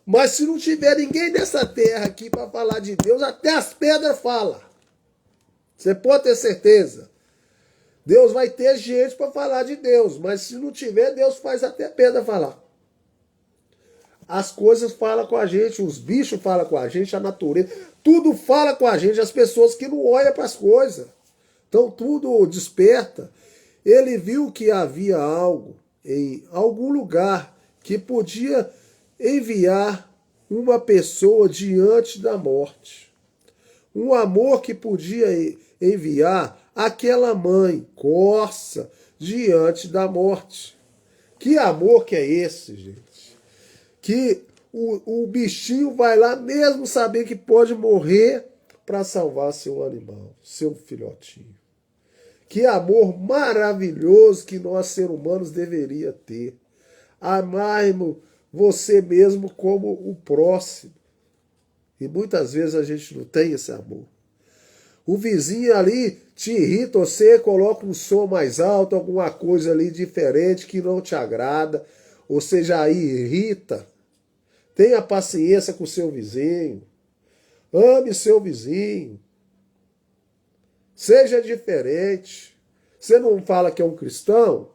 Mas se não tiver ninguém nessa terra aqui para falar de Deus, até as pedras falam. Você pode ter certeza. Deus vai ter gente para falar de Deus, mas se não tiver, Deus faz até pedra falar. As coisas falam com a gente, os bichos falam com a gente, a natureza, tudo fala com a gente, as pessoas que não olham para as coisas. Então tudo desperta. Ele viu que havia algo em algum lugar que podia enviar uma pessoa diante da morte. Um amor que podia enviar aquela mãe corça diante da morte. Que amor que é esse, gente? Que o bichinho vai lá mesmo saber que pode morrer para salvar seu animal, seu filhotinho. Que amor maravilhoso que nós, seres humanos, deveria ter. Amarmos você mesmo como o próximo. E muitas vezes a gente não tem esse amor. O vizinho ali te irrita, você coloca um som mais alto, alguma coisa ali diferente que não te agrada, ou seja, aí irrita. Tenha paciência com o seu vizinho. Ame seu vizinho. Seja diferente. Você não fala que é um cristão?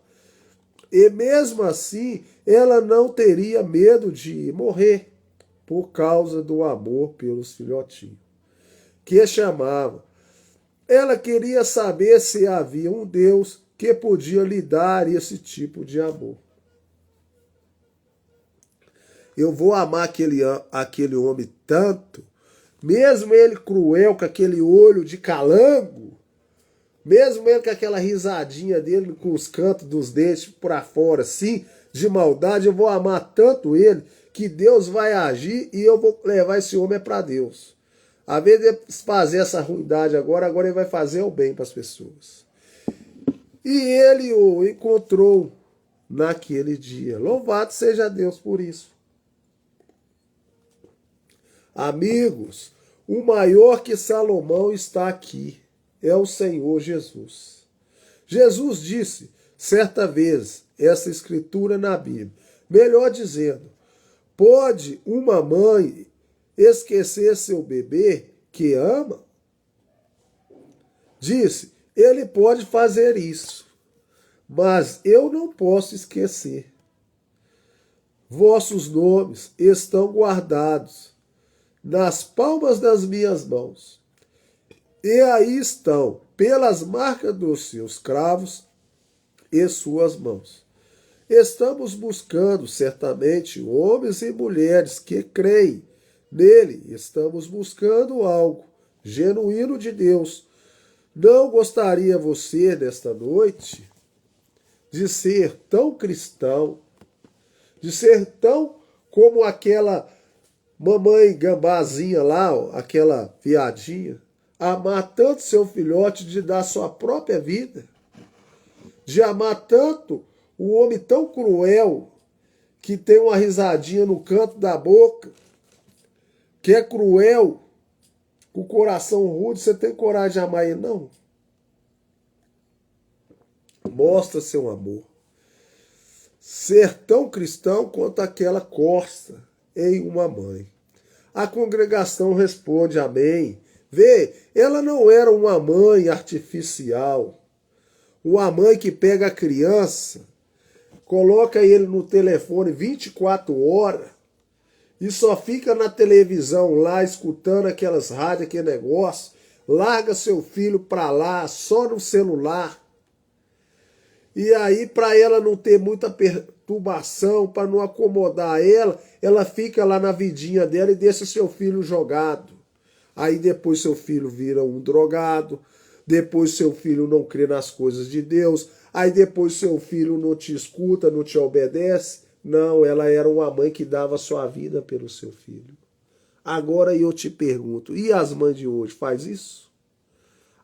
E mesmo assim, ela não teria medo de morrer por causa do amor pelos filhotinhos, que chamava. Ela queria saber se havia um Deus que podia lhe dar esse tipo de amor. Eu vou amar aquele homem tanto, mesmo ele cruel, com aquele olho de calango, mesmo ele com aquela risadinha dele, com os cantos dos dentes para fora, assim, de maldade, eu vou amar tanto ele, que Deus vai agir e eu vou levar esse homem para Deus. Às vezes ele fazer essa ruindade agora ele vai fazer o bem para as pessoas. E ele o encontrou naquele dia. Louvado seja Deus por isso. Amigos, o maior que Salomão está aqui. É o Senhor Jesus. Jesus disse, certa vez, essa escritura na Bíblia, melhor dizendo, pode uma mãe esquecer seu bebê que ama? Disse, ele pode fazer isso, mas eu não posso esquecer. Vossos nomes estão guardados nas palmas das minhas mãos. E aí estão, pelas marcas dos seus cravos e suas mãos. Estamos buscando, certamente, homens e mulheres que creem nele. Estamos buscando algo genuíno de Deus. Não gostaria você, nesta noite, de ser tão cristão, de ser tão como aquela mamãe gambazinha lá, aquela viadinha, amar tanto seu filhote de dar sua própria vida, de amar tanto o homem tão cruel que tem uma risadinha no canto da boca, que é cruel, com o coração rude, você tem coragem de amar ele? Não. Mostra seu amor. Ser tão cristão quanto aquela corça em uma mãe. A congregação responde amém. Vê, ela não era uma mãe artificial. Uma mãe que pega a criança, coloca ele no telefone 24 horas e só fica na televisão lá escutando aquelas rádios, aquele negócio, larga seu filho para lá só no celular. E aí, para ela não ter muita perturbação, para não acomodar ela fica lá na vidinha dela e deixa seu filho jogado. Aí depois seu filho vira um drogado, depois seu filho não crê nas coisas de Deus, aí depois seu filho não te escuta, não te obedece. Não, ela era uma mãe que dava sua vida pelo seu filho. Agora eu te pergunto, e as mães de hoje faz isso?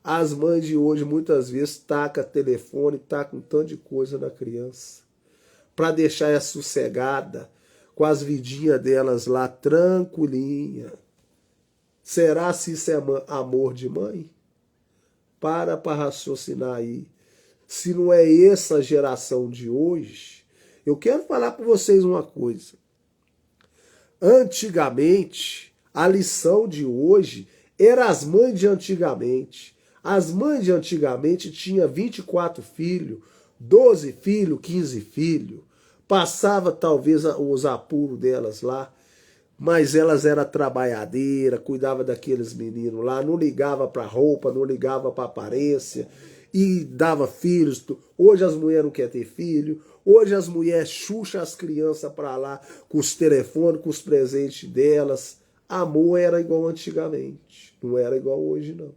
As mães de hoje muitas vezes tacam telefone, tacam um tanto de coisa na criança, para deixar ela sossegada, com as vidinhas delas lá tranquilinha. Será se isso é amor de mãe? Para raciocinar aí. Se não é essa geração de hoje, eu quero falar para vocês uma coisa. Antigamente, a lição de hoje era as mães de antigamente. As mães de antigamente tinham 24 filhos, 12 filhos, 15 filhos. Passava talvez os apuros delas lá, mas elas eram trabalhadeiras, cuidava daqueles meninos lá, não ligava para roupa, não ligava para aparência e dava filhos. Hoje as mulheres não querem ter filho, hoje as mulheres chucham as crianças para lá com os telefones, com os presentes delas. Amor era igual antigamente, não era igual hoje não.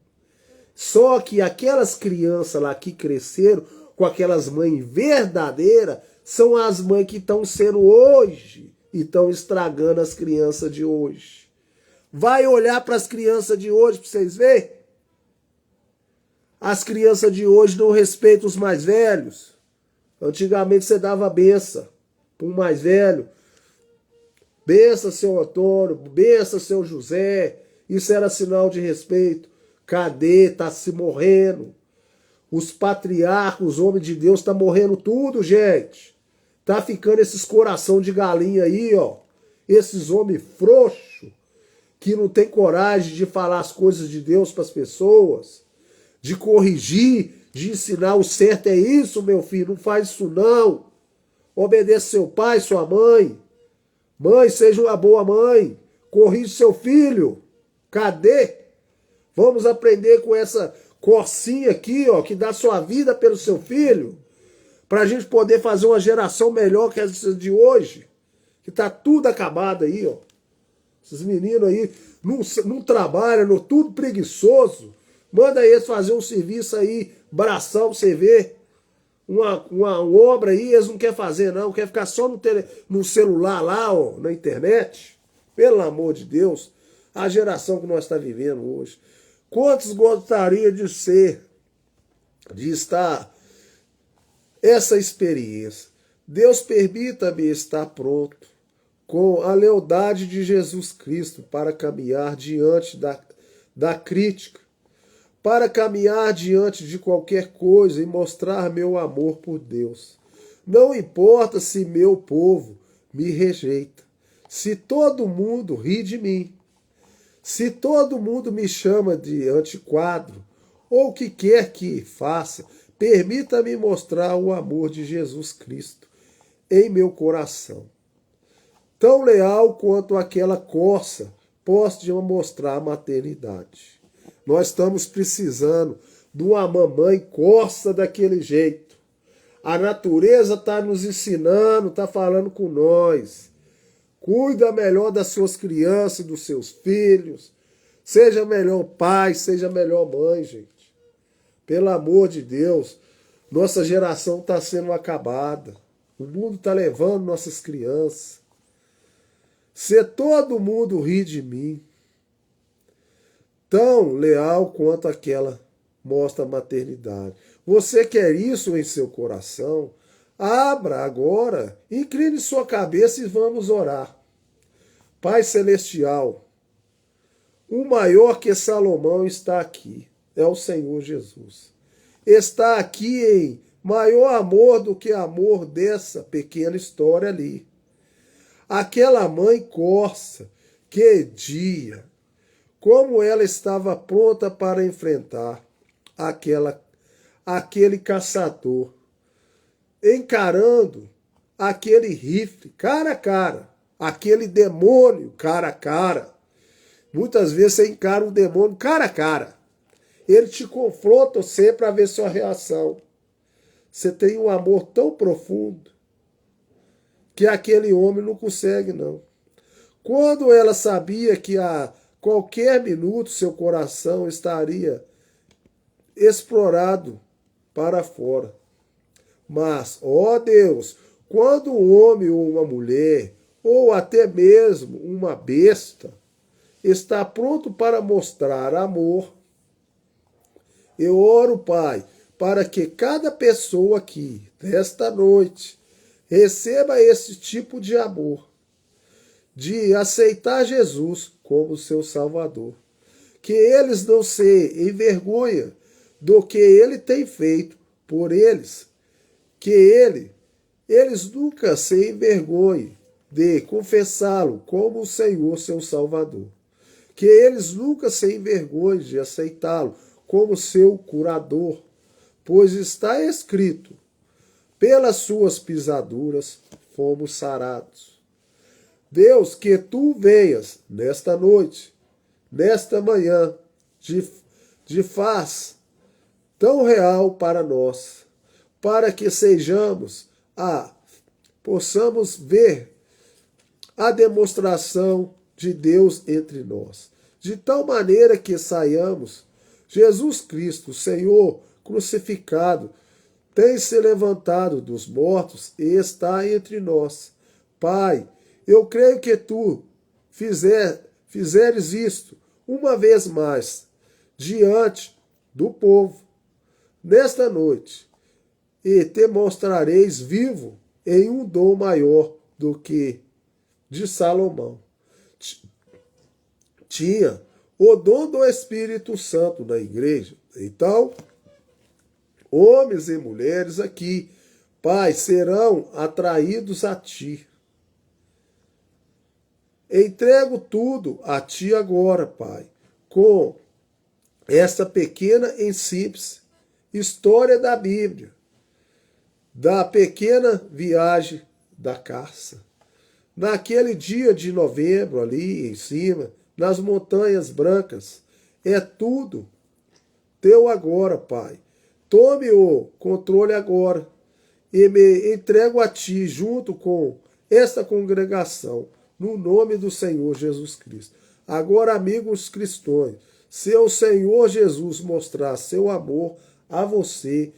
Só que aquelas crianças lá que cresceram com aquelas mães verdadeiras são as mães que estão sendo hoje e estão estragando as crianças de hoje. Vai olhar para as crianças de hoje para vocês verem? As crianças de hoje não respeitam os mais velhos. Antigamente você dava benção para um mais velho. Benção, seu Antônio, benção, seu José. Isso era sinal de respeito. Cadê? Tá se morrendo. Os patriarcas, os homens de Deus, tá morrendo tudo, gente. Tá ficando esses coração de galinha aí, ó. Esses homens frouxos, que não tem coragem de falar as coisas de Deus para as pessoas, de corrigir, de ensinar o certo é isso, meu filho, não faz isso não. Obedeça seu pai, sua mãe. Mãe, seja uma boa mãe. Corrige seu filho. Cadê? Vamos aprender com essa corcinha aqui, ó, que dá sua vida pelo seu filho, para a gente poder fazer uma geração melhor que essa de hoje, que tá tudo acabado aí, ó. Esses meninos aí não trabalham, tudo preguiçoso. Manda eles fazer um serviço aí, bração, pra você ver. Uma obra aí, eles não querem fazer, não. Quer ficar só no celular lá, ó, na internet. Pelo amor de Deus. A geração que nós estamos vivendo hoje. Quantos gostariam de estar essa experiência? Deus permita-me estar pronto com a lealdade de Jesus Cristo para caminhar diante da crítica, para caminhar diante de qualquer coisa e mostrar meu amor por Deus. Não importa se meu povo me rejeita, se todo mundo ri de mim, se todo mundo me chama de antiquado, ou o que quer que faça, permita-me mostrar o amor de Jesus Cristo em meu coração. Tão leal quanto aquela corça pode mostrar a maternidade. Nós estamos precisando de uma mamãe corça daquele jeito. A natureza está nos ensinando, está falando com nós. Cuida melhor das suas crianças, dos seus filhos. Seja melhor pai, seja melhor mãe, gente. Pelo amor de Deus, nossa geração está sendo acabada. O mundo está levando nossas crianças. Se todo mundo ri de mim, tão leal quanto aquela mostra a maternidade. Você quer isso em seu coração? Abra agora, incline sua cabeça e vamos orar. Pai Celestial, o maior que Salomão está aqui, é o Senhor Jesus. Está aqui em maior amor do que amor dessa pequena história ali. Aquela mãe corça, que dia, como ela estava pronta para enfrentar aquele caçador, encarando aquele rifle cara a cara, aquele demônio cara a cara. Muitas vezes você encara um demônio cara a cara. Ele te confronta você para ver sua reação. Você tem um amor tão profundo que aquele homem não consegue, não. Quando ela sabia que a qualquer minuto seu coração estaria explorado para fora. Mas, ó Deus, quando um homem ou uma mulher, ou até mesmo uma besta, está pronto para mostrar amor, eu oro, Pai, para que cada pessoa aqui, nesta noite, receba esse tipo de amor. de aceitar Jesus como seu Salvador. Que eles não se envergonhem do que ele tem feito por eles. Que eles nunca se envergonhem de confessá-lo como o Senhor, seu Salvador. Que eles nunca se envergonhem de aceitá-lo como seu curador, pois está escrito: pelas suas pisaduras fomos sarados. Deus, que tu venhas nesta noite, nesta manhã, de faz tão real para nós, para que possamos ver a demonstração de Deus entre nós, de tal maneira que saiamos, Jesus Cristo, Senhor crucificado, tem se levantado dos mortos e está entre nós. Pai, eu creio que tu fizeres isto uma vez mais diante do povo nesta noite, e te mostrareis vivo em um dom maior do que de Salomão. Tinha o dom do Espírito Santo na igreja. Então, homens e mulheres aqui, Pai, serão atraídos a ti. Entrego tudo a ti agora, Pai, com essa pequena e simples história da Bíblia, da pequena viagem da caça. Naquele dia de novembro, ali em cima, nas Montanhas Brancas, é tudo teu agora, Pai. Tome o controle agora e me entrego a ti junto com esta congregação, no nome do Senhor Jesus Cristo. Agora, amigos cristãos, se o Senhor Jesus mostrar seu amor a você,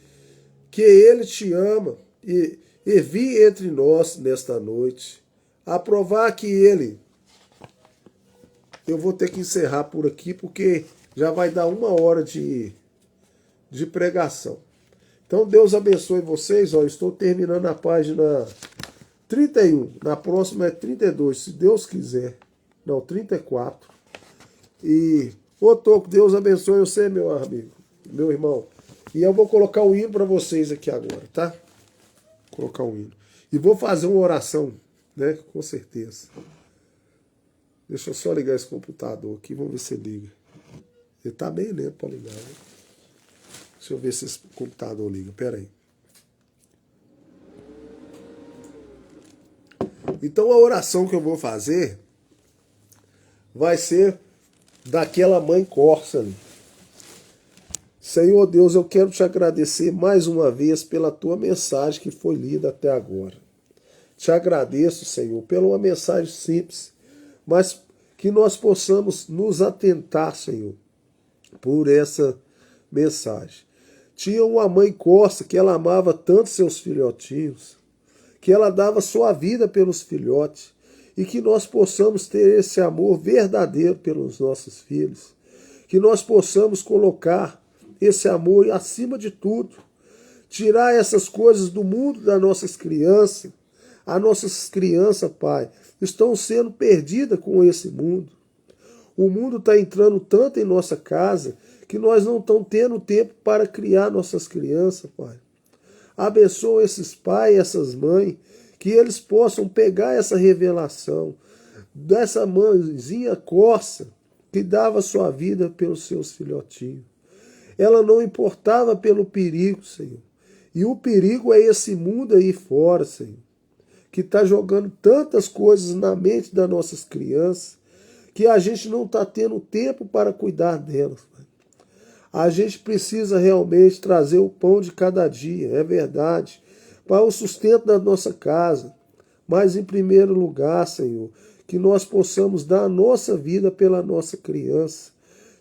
que Ele te ama e vir entre nós nesta noite, a provar que Ele... Eu vou ter que encerrar por aqui, porque já vai dar 1 hora de pregação. Então, Deus abençoe vocês. Ó, estou terminando a página 31. Na próxima é 32, se Deus quiser. Não, 34. E, ô Toco, Deus abençoe você, meu amigo, meu irmão. E eu vou colocar o hino para vocês aqui agora, tá? Vou colocar o hino. E vou fazer uma oração, né? Com certeza. Deixa eu só ligar esse computador aqui, vamos ver se liga. Ele tá bem lento para ligar, né? Deixa eu ver se esse computador liga, pera aí. Então a oração que eu vou fazer vai ser daquela mãe corça ali. Senhor Deus, eu quero te agradecer mais uma vez pela tua mensagem que foi lida até agora. Te agradeço, Senhor, pela uma mensagem simples, mas que nós possamos nos atentar, Senhor, por essa mensagem. Tinha uma mãe corça que ela amava tanto seus filhotinhos, que ela dava sua vida pelos filhotes, e que nós possamos ter esse amor verdadeiro pelos nossos filhos, que nós possamos colocar esse amor acima de tudo, tirar essas coisas do mundo das nossas crianças. As nossas crianças, Pai, estão sendo perdidas com esse mundo. O mundo está entrando tanto em nossa casa que nós não estamos tendo tempo para criar nossas crianças, Pai. Abençoa esses pais e essas mães, que eles possam pegar essa revelação dessa mãezinha corça que dava sua vida pelos seus filhotinhos. Ela não importava pelo perigo, Senhor. E o perigo é esse mundo aí fora, Senhor, que está jogando tantas coisas na mente das nossas crianças, que a gente não está tendo tempo para cuidar delas. A gente precisa realmente trazer o pão de cada dia, é verdade, para o sustento da nossa casa. Mas, em primeiro lugar, Senhor, que nós possamos dar a nossa vida pela nossa criança.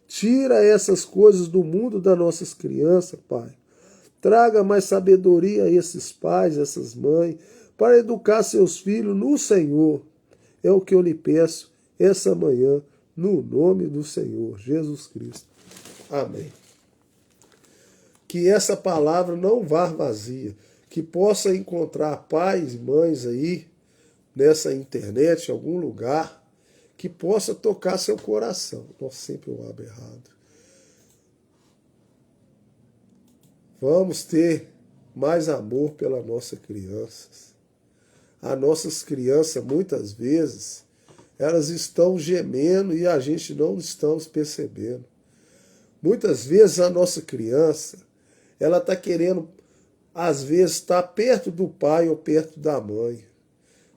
Tira essas coisas do mundo das nossas crianças, Pai. Traga mais sabedoria a esses pais, essas mães, para educar seus filhos no Senhor. É o que eu lhe peço essa manhã, no nome do Senhor Jesus Cristo. Amém. Que essa palavra não vá vazia, que possa encontrar pais e mães aí, nessa internet, em algum lugar, que possa tocar seu coração. Nossa, sempre eu abro errado. Vamos ter mais amor pelas nossas crianças. As nossas crianças, muitas vezes, elas estão gemendo e a gente não estamos percebendo. Muitas vezes a nossa criança, ela está querendo, às vezes, estar perto do pai ou perto da mãe.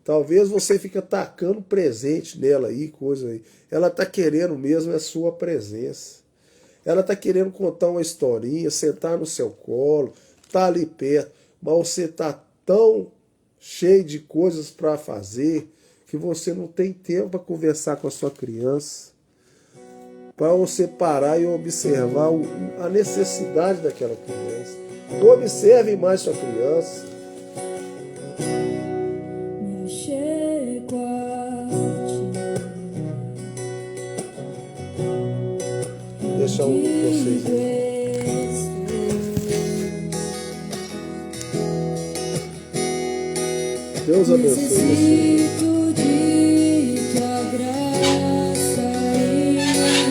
Talvez você fique tacando presente nela aí, coisa aí. Ela está querendo mesmo a sua presença. Ela está querendo contar uma historinha, sentar no seu colo, estar ali perto. Mas você está tão cheio de coisas para fazer que você não tem tempo para conversar com a sua criança. Para você parar e observar a necessidade daquela criança. Observe mais sua criança. Me chego a ti. Deixa vocês aí. Deus abençoe você. Necessito de tua graça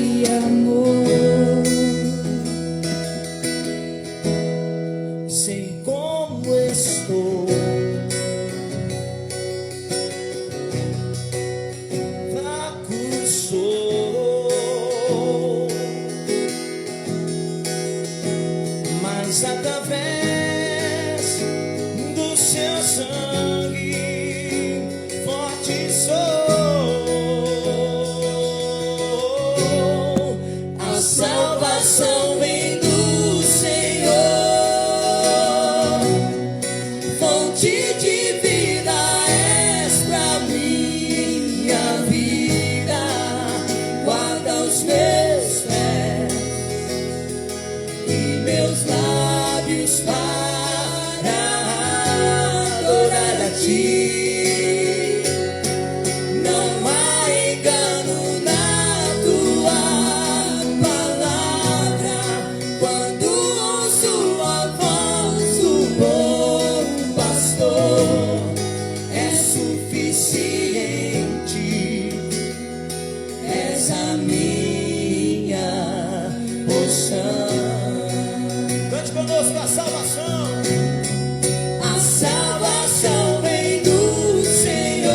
e amor. Sei como estou, fraco sou, mas através do seu sangue forte sou. A salvação vem do Senhor, fonte de vida és pra minha vida. Guarda os meus pés e meus lábios para adorar a ti. Não há engano na tua palavra. Quando ouço a voz do bom pastor, é suficiente. És a minha porção. Cante conosco a salvação. A salvação vem do Senhor,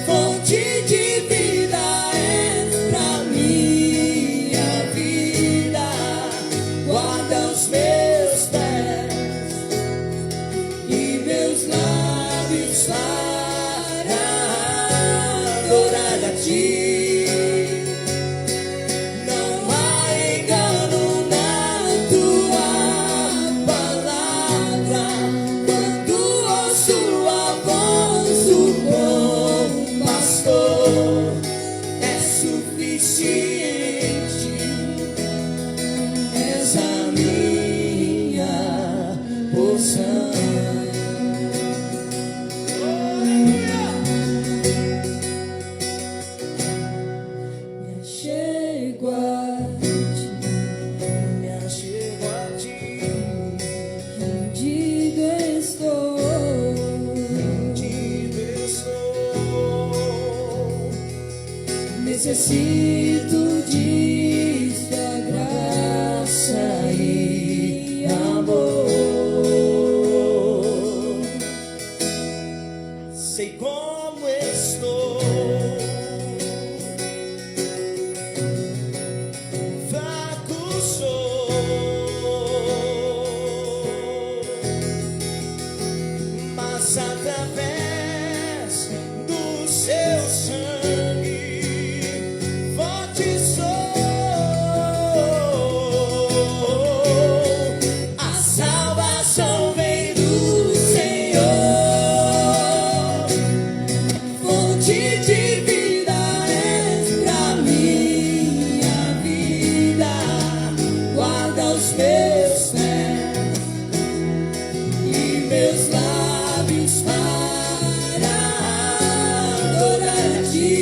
fonte de vida és pra minha vida. Guarda os meus pés e meus lábios para adorar a ti. Não há engano na tua palavra. Quando ouço a voz do bom pastor, é suficiente. És a minha porção. Me achego a ti, me achego a ti. Rendido estou. Necessito de tua graça e amor. Sei como estou, fraco sou, mas através do seu sangue forte sou. A salvação vem do Senhor, fonte de vida és pra minha vida. Guarda os meus pés e meus lábios para adorar a ti.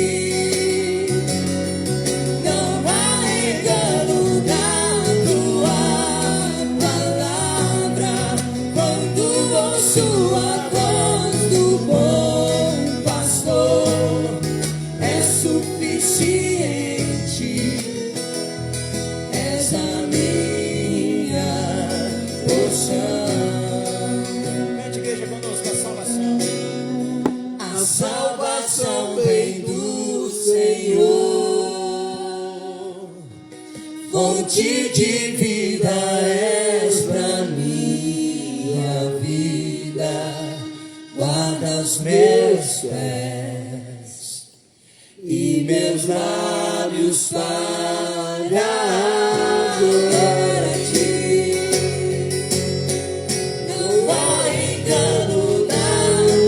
salvação vem do Senhor. Fonte de vida és pra minha vida. Guarda os meus pés e meus lábios para adorar a ti. Não há engano na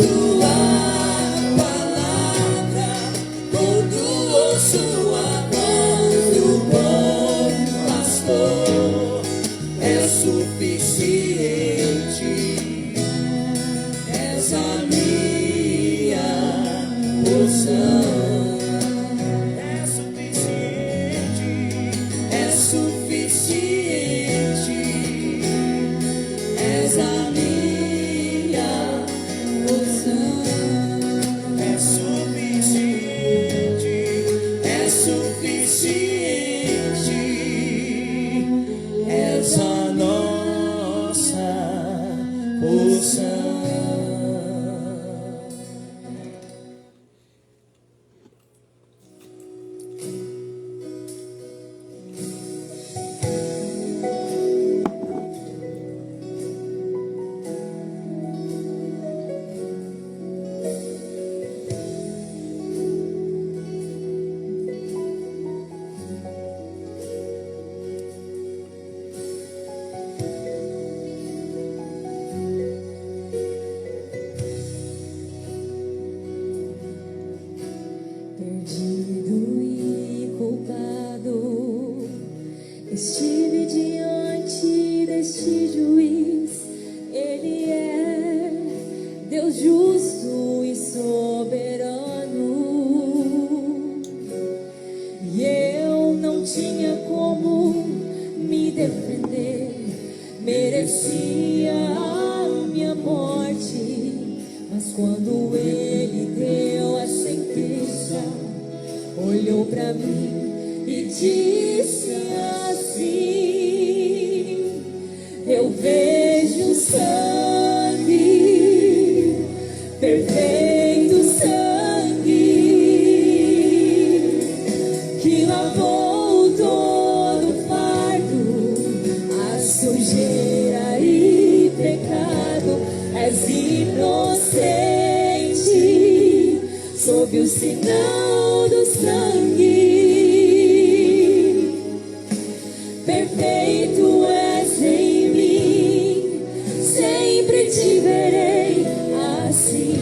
tua palavra. Quando ouço a voz do bom pastor, é suficiente. És a minha porção. É suficiente. És a minha porção. É suficiente. É suficiente. És a nossa porção. Perdido e culpado, estive diante deste juiz. Ele é Deus justo e soberano, e eu não tinha como me defender. Merecia a minha morte, mas quando ele deu a sentença, olhou pra mim e disse assim: eu vejo sangue, perfeito sangue, que lavou todo o fardo, a sujeira e pecado. És inocente sob o sinal do sangue. Perfeito és em mim, sempre te verei assim.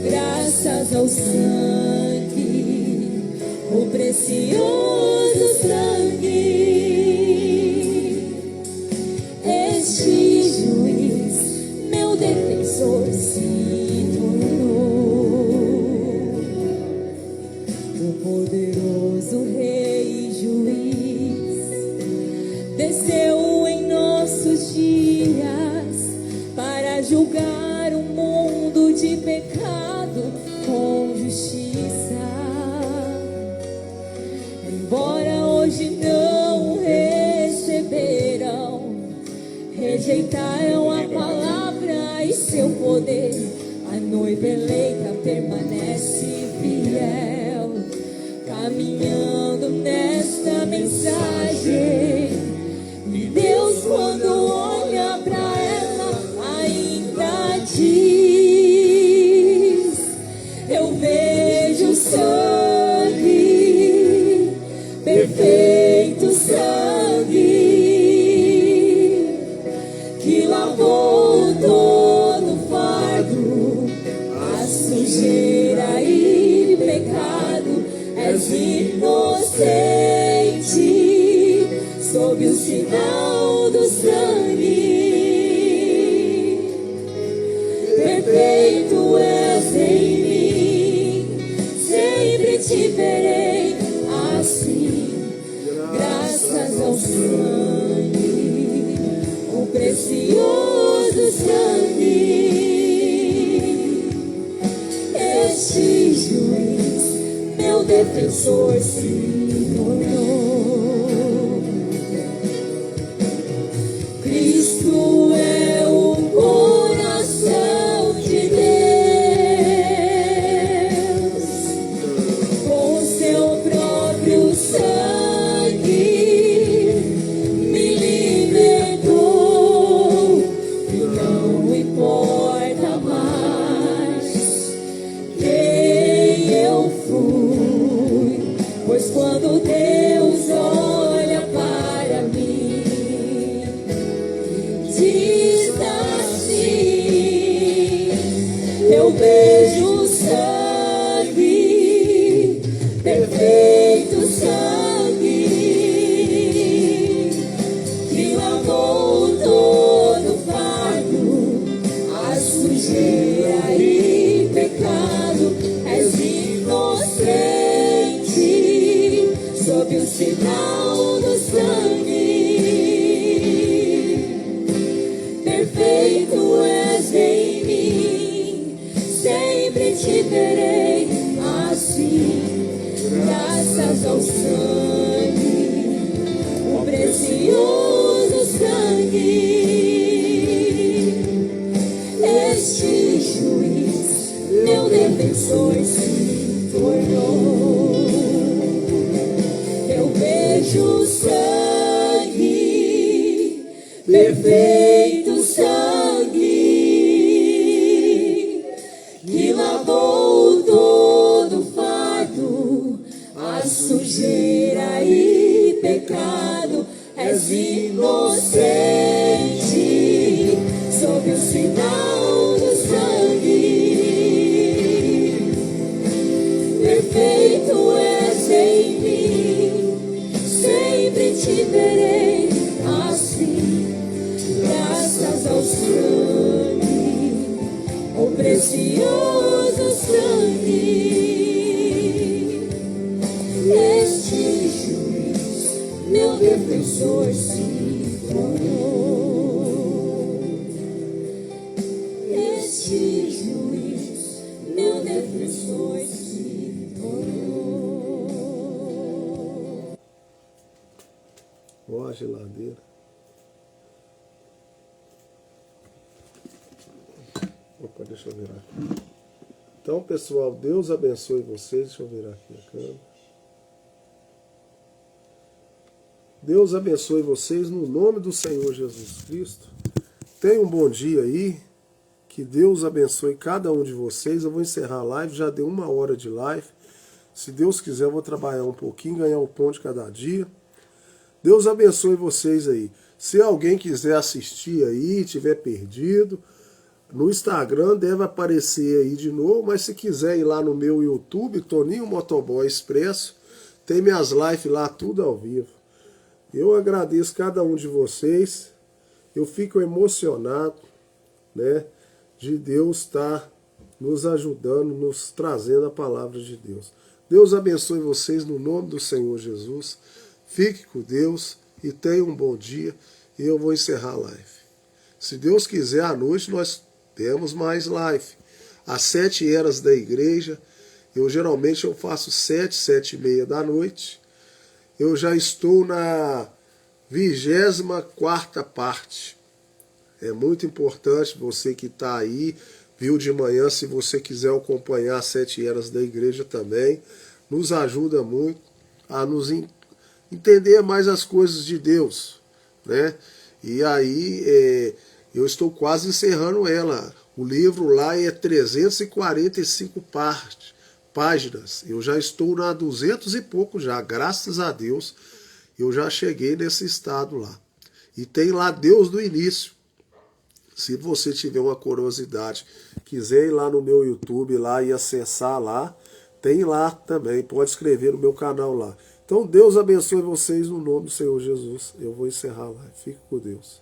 Graças ao sangue, o precioso sangue. Este juiz, meu defensor, se tornou o poderoso rei juiz. Desceu em nossos dias para julgar um mundo de pecado com justiça. Embora hoje não receberão, rejeitaram a palavra e seu poder, a noiva eleita permanece fiel, caminhando nesta mensagem. E Deus, quando olha pra ela, ainda diz: eu vejo sangue, perfeito sangue, que lavou todo o fardo, a sujeira e pecado. És inocente sob o sinal do sangue. Perfeito és em mim, sempre te verei assim. Graças ao sangue, o precioso sangue. Este juiz, meu defensor, se tornou. Cristo é o coração de Deus. eu vejo sangue, perfeito sangue, que lavou todo fardo, a sujeira e pecado. És inocente sob o sinal do sangue. Perfeito és em mim, sempre te verei assim, graças ao sangue, o precioso sangue. Este juiz, meu defensor, se tornou. Eu vejo sangue, perfeito sangue, que lavou todo fardo, a sujeira e pecado. És inocente sob o sinal do sangue. Perfeito és em mim, sempre te verei assim, graças ao sangue, o precioso sangue. Este juiz, meu defensor, se tornou. Este juiz, meu defensor, se tornou. Ó a geladeira. Opa, deixa eu virar aqui. Então, pessoal, Deus abençoe vocês. Deixa eu virar aqui a câmera. Deus abençoe vocês no nome do Senhor Jesus Cristo. Tenham um bom dia aí. Que Deus abençoe cada um de vocês. Eu vou encerrar a live, já deu 1 hora de live. Se Deus quiser, eu vou trabalhar um pouquinho, ganhar um pão de cada dia. Deus abençoe vocês aí. Se alguém quiser assistir aí, tiver perdido, no Instagram deve aparecer aí de novo, mas se quiser ir lá no meu YouTube, Toninho Motoboy Expresso, tem minhas lives lá, tudo ao vivo. Eu agradeço cada um de vocês, eu fico emocionado, né, de Deus estar nos ajudando, nos trazendo a palavra de Deus. Deus abençoe vocês no nome do Senhor Jesus. Fique com Deus e tenha um bom dia. E eu vou encerrar a live. Se Deus quiser, à noite nós temos mais live. Às 7 horas da igreja. Geralmente eu faço 7, 7h30 da noite. Eu já estou na 24ª parte. É muito importante você que está aí, viu de manhã, se você quiser acompanhar às 7 horas da igreja também. Nos ajuda muito a nos entender mais as coisas de Deus, né? E aí eu estou quase encerrando ela. O livro lá é 345 páginas. Eu já estou na 200 e pouco já, graças a Deus. Eu já cheguei nesse estado lá. E tem lá Deus do início. Se você tiver uma curiosidade, quiser ir lá no meu YouTube lá e acessar lá, tem lá também, pode escrever no meu canal lá. Então Deus abençoe vocês no nome do Senhor Jesus. Eu vou encerrar lá. Fique com Deus.